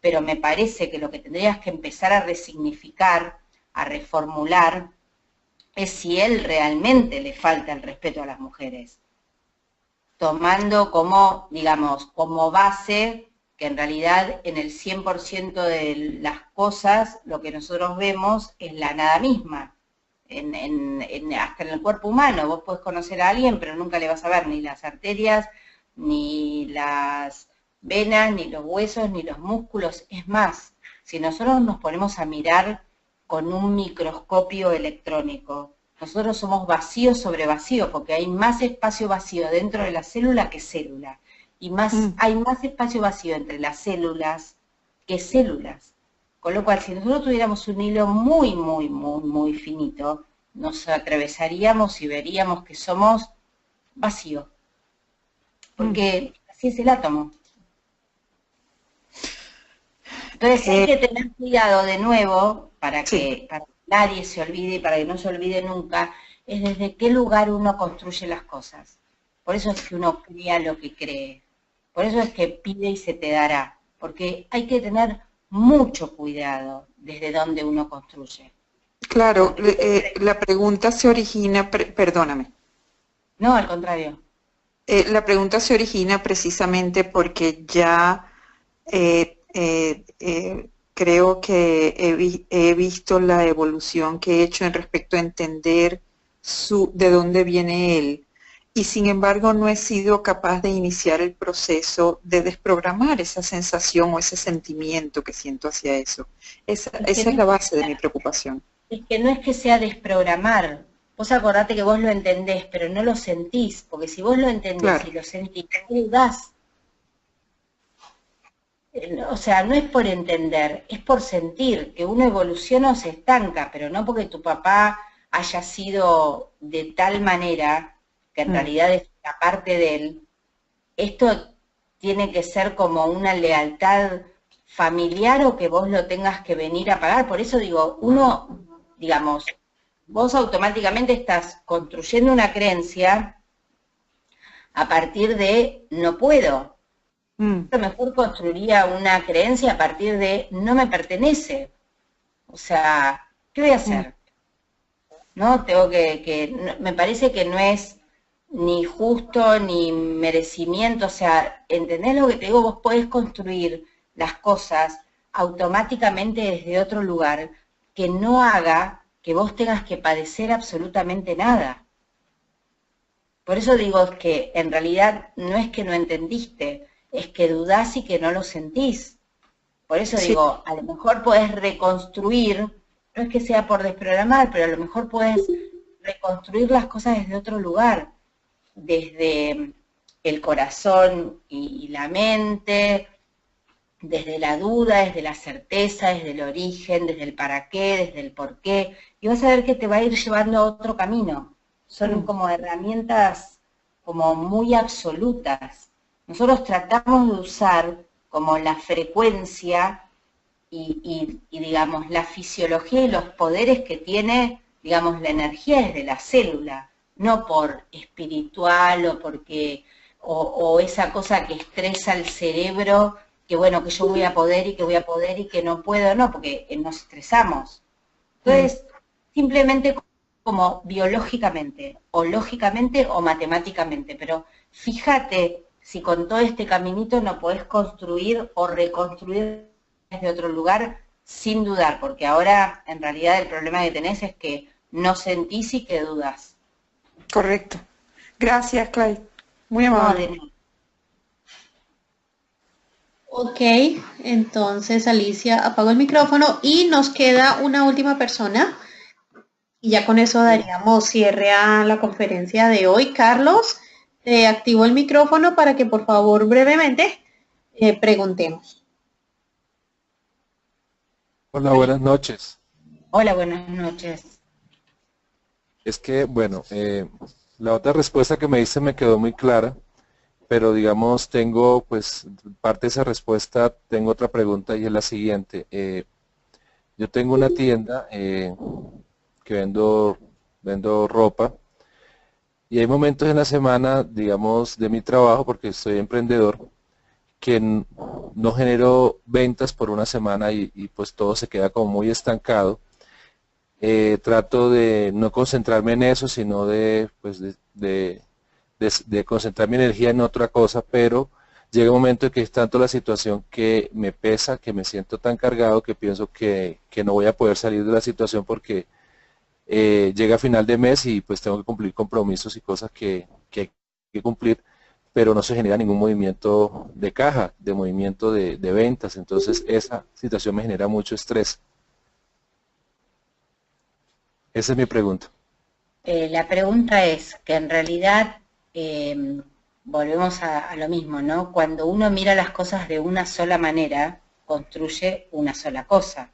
pero me parece que lo que tendrías que empezar a resignificar, a reformular, es si él realmente le falta el respeto a las mujeres, tomando como, digamos, como base que en realidad en el 100% de las cosas lo que nosotros vemos es la nada misma, hasta en el cuerpo humano. Vos podés conocer a alguien, pero nunca le vas a ver ni las arterias, ni las venas, ni los huesos, ni los músculos. Es más, si nosotros nos ponemos a mirar con un microscopio electrónico, nosotros somos vacío sobre vacío, porque hay más espacio vacío dentro de la célula que célula. Y hay más espacio vacío entre las células que células. Con lo cual, si nosotros tuviéramos un hilo muy, muy, muy, muy finito, nos atravesaríamos y veríamos que somos vacío. Porque así es el átomo. Entonces hay que tener cuidado de nuevo para que nadie se olvide y para que no se olvide nunca, es desde qué lugar uno construye las cosas. Por eso es que uno crea lo que cree. Por eso es que pide y se te dará. Porque hay que tener mucho cuidado desde donde uno construye. Claro, la pregunta se origina, perdóname. No, al contrario. La pregunta se origina precisamente porque ya creo que he visto la evolución que he hecho en respecto a entender de dónde viene él. Y sin embargo no he sido capaz de iniciar el proceso de desprogramar esa sensación o ese sentimiento que siento hacia eso. Esa es la base de mi preocupación. Es que no es que sea desprogramar. Vos acordate que vos lo entendés, pero no lo sentís, porque si vos lo entendés claro. Y lo sentís, no dudás. O sea, no es por entender, es por sentir que uno evoluciona o se estanca, pero no porque tu papá haya sido de tal manera, que en realidad es la parte de él. Esto tiene que ser como una lealtad familiar o que vos lo tengas que venir a pagar. Por eso digo, uno, digamos, vos automáticamente estás construyendo una creencia a partir de no puedo. A lo mejor construiría una creencia a partir de no me pertenece. O sea, ¿qué voy a hacer? ¿No? Tengo me parece que no es ni justo ni merecimiento. O sea, ¿entendés lo que te digo? Vos podés construir las cosas automáticamente desde otro lugar que no haga que vos tengas que padecer absolutamente nada. Por eso digo que en realidad no es que no entendiste, es que dudás y que no lo sentís. Por eso digo, a lo mejor podés reconstruir, no es que sea por desprogramar, pero a lo mejor podés reconstruir las cosas desde otro lugar, desde el corazón y la mente, desde la duda, desde la certeza, desde el origen, desde el para qué, desde el por qué, y vas a ver que te va a ir llevando a otro camino. Son como herramientas como muy absolutas. Nosotros tratamos de usar como la frecuencia y digamos, la fisiología y los poderes que tiene, digamos, la energía desde la célula, no por espiritual o porque, o esa cosa que estresa el cerebro, que bueno, que yo voy a poder y que voy a poder y que no puedo, no, porque nos estresamos. Entonces, simplemente como biológicamente, o lógicamente, o matemáticamente, pero fíjate si con todo este caminito no podés construir o reconstruir desde otro lugar sin dudar, porque ahora en realidad el problema que tenés es que no sentís y que dudas. Correcto. Gracias, Clay. Muy amable. No, Ok, entonces Alicia, apago el micrófono y nos queda una última persona. Y ya con eso daríamos cierre a la conferencia de hoy. Carlos, te activo el micrófono para que por favor brevemente preguntemos. Hola, buenas noches. Hola, buenas noches. Es que, bueno, la otra respuesta que me diste me quedó muy clara, pero digamos, tengo, pues, parte de esa respuesta, tengo otra pregunta y es la siguiente. Yo tengo una tienda que vendo ropa y hay momentos en la semana, digamos, de mi trabajo, porque soy emprendedor, que no genero ventas por una semana y pues todo se queda como muy estancado. Trato de no concentrarme en eso, sino de concentrar mi energía en otra cosa, pero llega un momento en que es tanto la situación que me pesa, que me siento tan cargado que pienso que no voy a poder salir de la situación porque llega a final de mes y pues tengo que cumplir compromisos y cosas que hay que cumplir, pero no se genera ningún movimiento de caja, de movimiento de ventas, entonces esa situación me genera mucho estrés. Esa es mi pregunta. La pregunta es que en realidad volvemos a lo mismo, ¿no? Cuando uno mira las cosas de una sola manera, construye una sola cosa.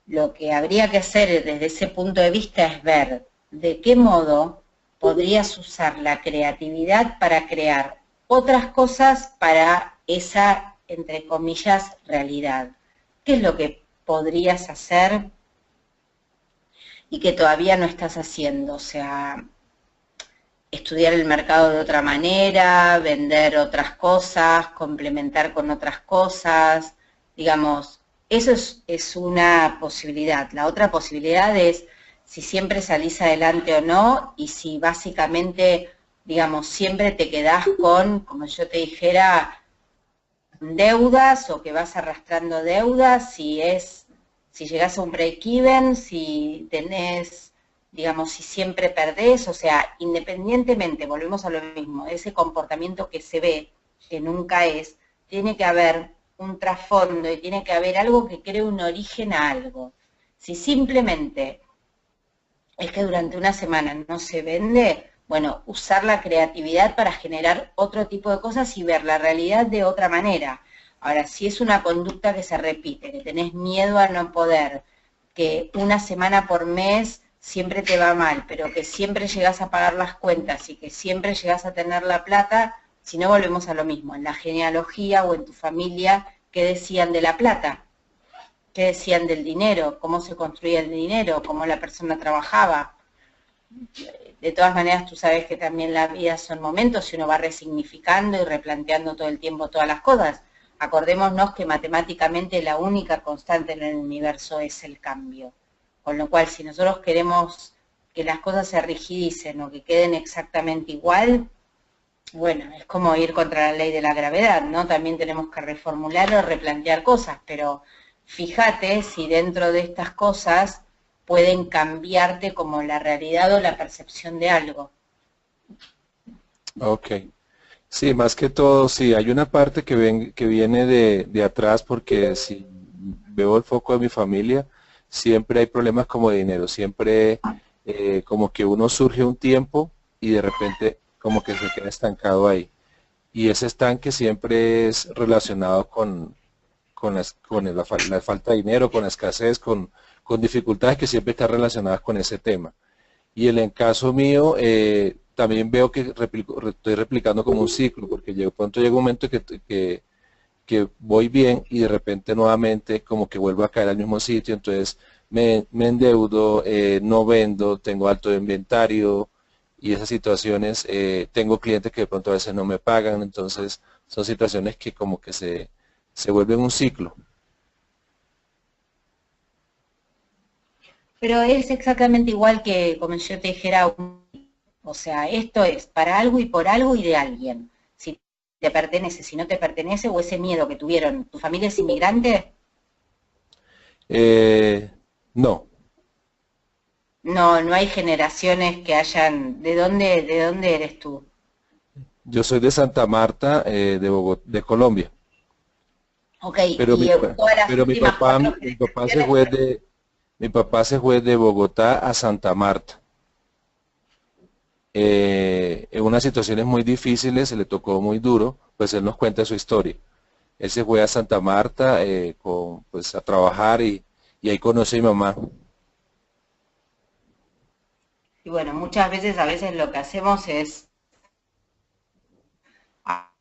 Lo que habría que hacer desde ese punto de vista es ver de qué modo podrías usar la creatividad para crear otras cosas para esa, entre comillas, realidad. ¿Qué es lo que podrías hacer y que todavía no estás haciendo? O sea, estudiar el mercado de otra manera, vender otras cosas, complementar con otras cosas, digamos, Eso es una posibilidad. La otra posibilidad es si siempre salís adelante o no, y si básicamente, digamos, siempre te quedás con, como yo te dijera, deudas o que vas arrastrando deudas, si llegás a un break-even, si tenés, digamos, si siempre perdés, o sea, independientemente, volvemos a lo mismo, ese comportamiento que se ve, que nunca es, tiene que haber un trasfondo y tiene que haber algo que cree un origen a algo. Si simplemente es que durante una semana no se vende, bueno, usar la creatividad para generar otro tipo de cosas y ver la realidad de otra manera. Ahora, si es una conducta que se repite, que tenés miedo a no poder, que una semana por mes siempre te va mal, pero que siempre llegás a pagar las cuentas y que siempre llegás a tener la plata, si no volvemos a lo mismo, en la genealogía o en tu familia, ¿qué decían de la plata? ¿Qué decían del dinero? ¿Cómo se construía el dinero? ¿Cómo la persona trabajaba? De todas maneras, tú sabes que también la vida son momentos y uno va resignificando y replanteando todo el tiempo todas las cosas. Acordémonos que matemáticamente la única constante en el universo es el cambio. Con lo cual, si nosotros queremos que las cosas se rigidicen o que queden exactamente igual, bueno, es como ir contra la ley de la gravedad, ¿no? También tenemos que reformular o replantear cosas, pero fíjate si dentro de estas cosas pueden cambiarte como la realidad o la percepción de algo. Ok. Sí, más que todo, sí, hay una parte que viene de atrás, porque si veo el foco de mi familia, siempre hay problemas como de dinero, siempre como que uno surge un tiempo y de repente como que se queda estancado ahí. Y ese estanque siempre es relacionado con la falta de dinero, con la escasez, con dificultades que siempre están relacionadas con ese tema. Y en el caso mío, también veo que estoy replicando como un ciclo, porque de pronto llega un momento que voy bien y de repente nuevamente como que vuelvo a caer al mismo sitio, entonces me endeudo, no vendo, tengo alto inventario y esas situaciones, tengo clientes que de pronto a veces no me pagan, entonces son situaciones que como que se vuelven un ciclo. Pero es exactamente igual que como yo te dijera, o sea, esto es para algo y por algo y de alguien. Si te pertenece, si no te pertenece, o ese miedo que tuvieron. ¿Tu familia es inmigrante? No. No hay generaciones que hayan... ¿De dónde eres tú? Yo soy de Santa Marta, de Colombia. Ok, Pero y pero mi papá se fue de Bogotá a Santa Marta. En unas situaciones muy difíciles, se le tocó muy duro, pues él nos cuenta su historia. Él se fue a Santa Marta pues a trabajar y ahí conocí a mi mamá. Y bueno, muchas veces, a veces lo que hacemos es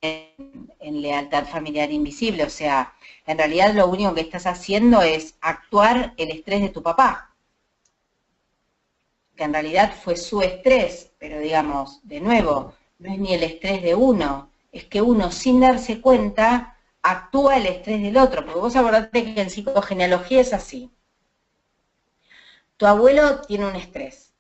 en lealtad familiar invisible, o sea, en realidad lo único que estás haciendo es actuar el estrés de tu papá, que en realidad fue su estrés, pero digamos, de nuevo, no es ni el estrés de uno, es que uno sin darse cuenta actúa el estrés del otro, porque vos acordate que en psicogenealogía es así. Tu abuelo tiene un estrés,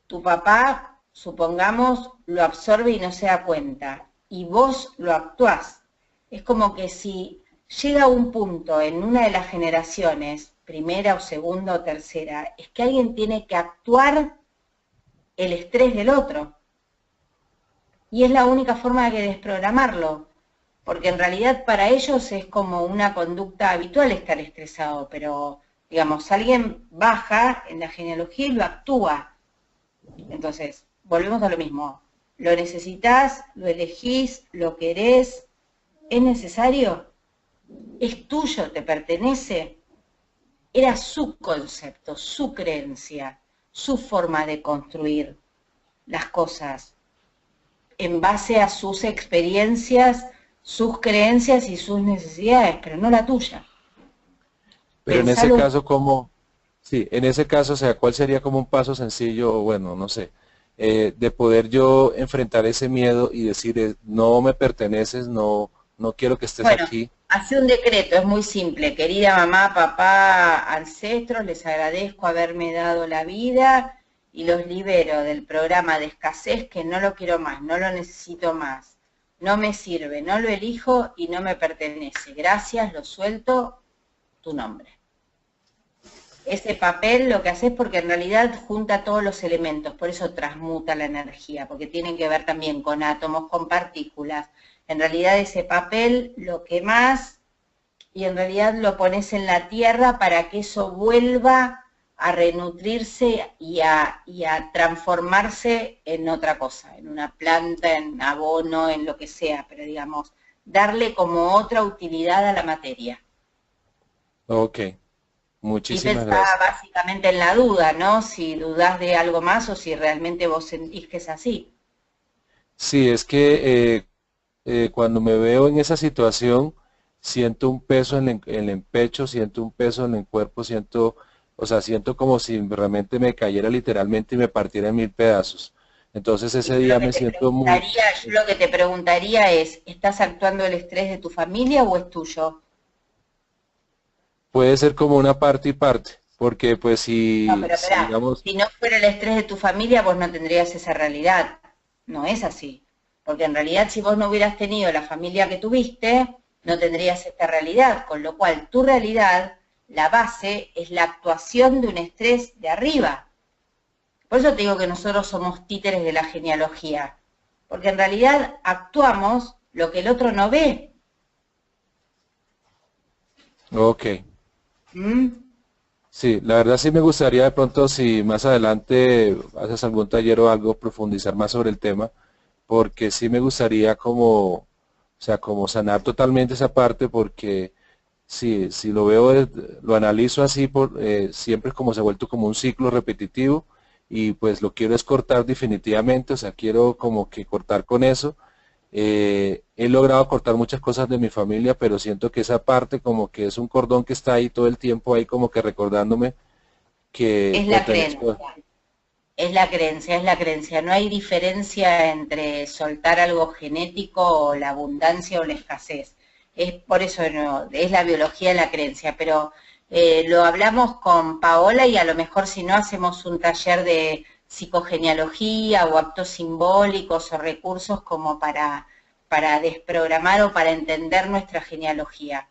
tu papá, supongamos, lo absorbe y no se da cuenta, y vos lo actuás. Es como que si llega un punto en una de las generaciones, primera o segunda o tercera, es que alguien tiene que actuar el estrés del otro. Y es la única forma de desprogramarlo, porque en realidad para ellos es como una conducta habitual estar estresado, pero digamos, alguien baja en la genealogía y lo actúa. Entonces, volvemos a lo mismo. ¿Lo necesitas? ¿Lo elegís? ¿Lo querés? ¿Es necesario? ¿Es tuyo? ¿Te pertenece? Era su concepto, su creencia, su forma de construir las cosas en base a sus experiencias, sus creencias y sus necesidades, pero no la tuya. Pero en ese caso, sí, en ese caso, o sea, ¿cuál sería como un paso sencillo, o bueno, no sé, de poder yo enfrentar ese miedo y decir, no me perteneces, no no quiero que estés Bueno, aquí. hace un decreto, es muy simple. Querida mamá, papá, ancestros, les agradezco haberme dado la vida y los libero del programa de escasez que no lo quiero más, no lo necesito más. No me sirve, no lo elijo y no me pertenece. Gracias, lo suelto, tu nombre. Ese papel lo que hace es porque en realidad junta todos los elementos, por eso transmuta la energía, porque tienen que ver también con átomos, con partículas. En realidad ese papel lo quemás y en realidad lo pones en la tierra para que eso vuelva a renutrirse y a transformarse en otra cosa, en una planta, en abono, en lo que sea, pero digamos, darle como otra utilidad a la materia. Ok, Y muchísimas pensaba gracias. básicamente en la duda, ¿no? Si dudás de algo más o si realmente vos sentís que es así. Sí, es que cuando me veo en esa situación, siento un peso en el pecho, siento un peso en el cuerpo, siento, o sea, siento como si realmente me cayera literalmente y me partiera en 1000 pedazos. Entonces Y ese día me siento muy, yo lo que te preguntaría es, ¿estás actuando el estrés de tu familia o es tuyo? puede ser como una parte y parte, porque pues No, si, pero si esperá, digamos, si no fuera el estrés de tu familia, vos no tendrías esa realidad. No es así. Porque en realidad, si vos no hubieras tenido la familia que tuviste, no tendrías esta realidad. Con lo cual, tu realidad, la base, es la actuación de un estrés de arriba. Por eso te digo que nosotros somos títeres de la genealogía. Porque en realidad actuamos lo que el otro no ve. ok. ¿Mm? Sí, la verdad sí me gustaría de pronto si más adelante haces algún taller o algo, profundizar más sobre el tema, porque sí me gustaría como, o sea, como sanar totalmente esa parte, porque si lo veo, lo analizo así, siempre es como se ha vuelto como un ciclo repetitivo y pues lo quiero es cortar definitivamente, o sea, quiero como que cortar con eso. He logrado cortar muchas cosas de mi familia, pero siento que esa parte como que es un cordón que está ahí todo el tiempo, ahí como que recordándome que Es la pertenezco. creencia. Es la creencia, es la creencia. No hay diferencia entre soltar algo genético o la abundancia o la escasez. Es por eso no, es la biología de la creencia, pero lo hablamos con Paola y a lo mejor si no hacemos un taller de psicogenealogía o actos simbólicos o recursos como para desprogramar o para entender nuestra genealogía.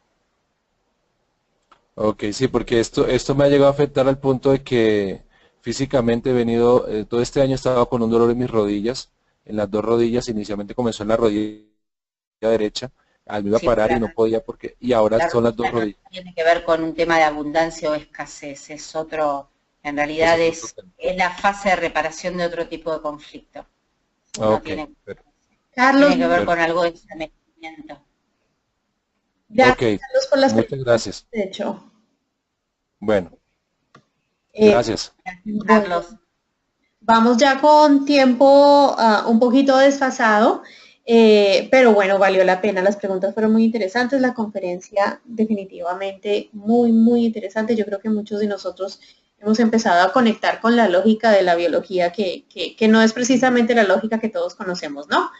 Ok, sí, porque esto me ha llegado a afectar al punto de que físicamente he venido, todo este año he estado con un dolor en mis rodillas, en las dos rodillas, inicialmente comenzó en la rodilla derecha, me iba a Sí, parar y no podía y ahora la son las dos rodilla no rodillas. tiene que ver con un tema de abundancia o escasez, es otro, en Es realidad otro es tema. la fase de reparación de otro tipo de conflicto. No Ok, tiene, Carlos, tiene que ver con perfecto. algo de sometimiento. Ok, gracias Carlos por las muchas preguntas, gracias. de hecho. Bueno, Eh, gracias. bueno, Carlos, vamos ya con tiempo un poquito desfasado, pero bueno, valió la pena. Las preguntas fueron muy interesantes. La conferencia definitivamente muy, muy interesante. Yo creo que muchos de nosotros hemos empezado a conectar con la lógica de la biología, que no es precisamente la lógica que todos conocemos, ¿no?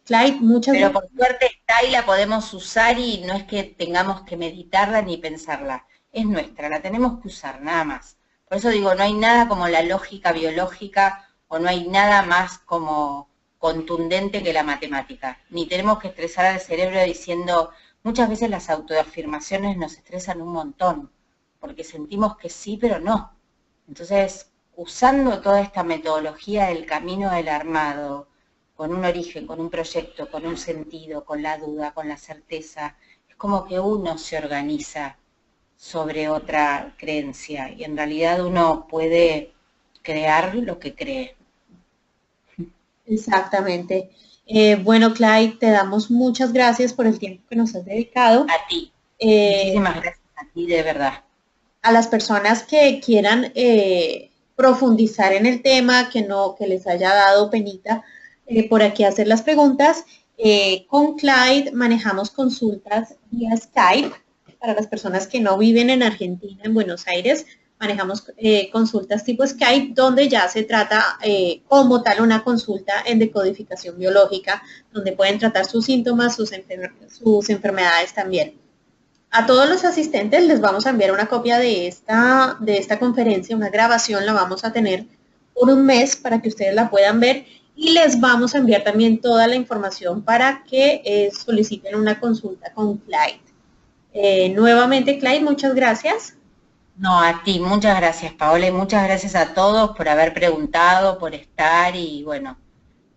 Clyde, muchas pero gracias. por suerte está y la podemos usar y no es que tengamos que meditarla ni pensarla, es nuestra, la tenemos que usar, nada más. Por eso digo, no hay nada como la lógica biológica o no hay nada más como contundente que la matemática. Ni tenemos que estresar al cerebro diciendo, muchas veces las autoafirmaciones nos estresan un montón, porque sentimos que sí, pero no. Entonces, usando toda esta metodología del camino del armado, con un origen, con un proyecto, con un sentido, con la duda, con la certeza, es como que uno se organiza sobre otra creencia y en realidad uno puede crear lo que cree. Exactamente. Bueno, Clyde, te damos muchas gracias por el tiempo que nos has dedicado. A ti. Eh, Muchísimas gracias a ti, de verdad. a las personas que quieran profundizar en el tema, que les haya dado penita por aquí hacer las preguntas, con Clyde manejamos consultas vía Skype para las personas que no viven en Argentina, en Buenos Aires. manejamos consultas tipo Skype, donde ya se trata como tal una consulta en decodificación biológica, donde pueden tratar sus síntomas, sus enfermedades también. A todos los asistentes les vamos a enviar una copia de esta conferencia, una grabación, la vamos a tener por un mes para que ustedes la puedan ver y les vamos a enviar también toda la información para que soliciten una consulta con Clyde. Nuevamente, Clyde, muchas gracias. No, a ti, muchas gracias, Paola, y muchas gracias a todos por haber preguntado, por estar y bueno,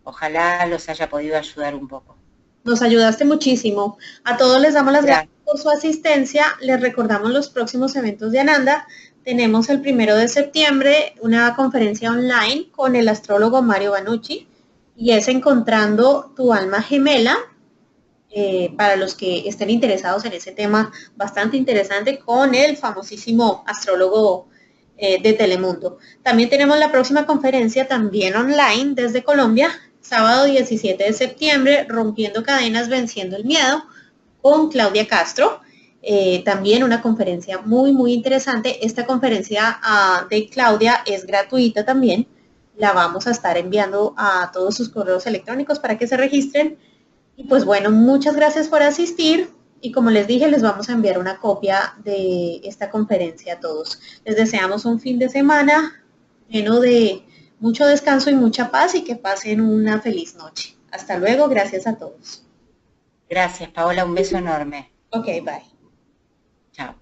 ojalá los haya podido ayudar un poco. Nos ayudaste muchísimo. A todos les damos las gracias por su asistencia. Les recordamos los próximos eventos de Ananda. Tenemos el 1 de septiembre una conferencia online con el astrólogo Mario Banucci y es Encontrando tu alma gemela. Para los que estén interesados en ese tema bastante interesante con el famosísimo astrólogo de Telemundo. También tenemos la próxima conferencia también online desde Colombia, sábado 17 de septiembre, Rompiendo Cadenas, Venciendo el Miedo, con Claudia Castro. También una conferencia muy, muy interesante. Esta conferencia de Claudia es gratuita también. La vamos a estar enviando a todos sus correos electrónicos para que se registren. Y pues bueno, muchas gracias por asistir. Y como les dije, les vamos a enviar una copia de esta conferencia a todos. Les deseamos un fin de semana lleno de mucho descanso y mucha paz y que pasen una feliz noche. Hasta luego, gracias a todos. Gracias, Paola, un beso enorme. Ok, bye. Chao.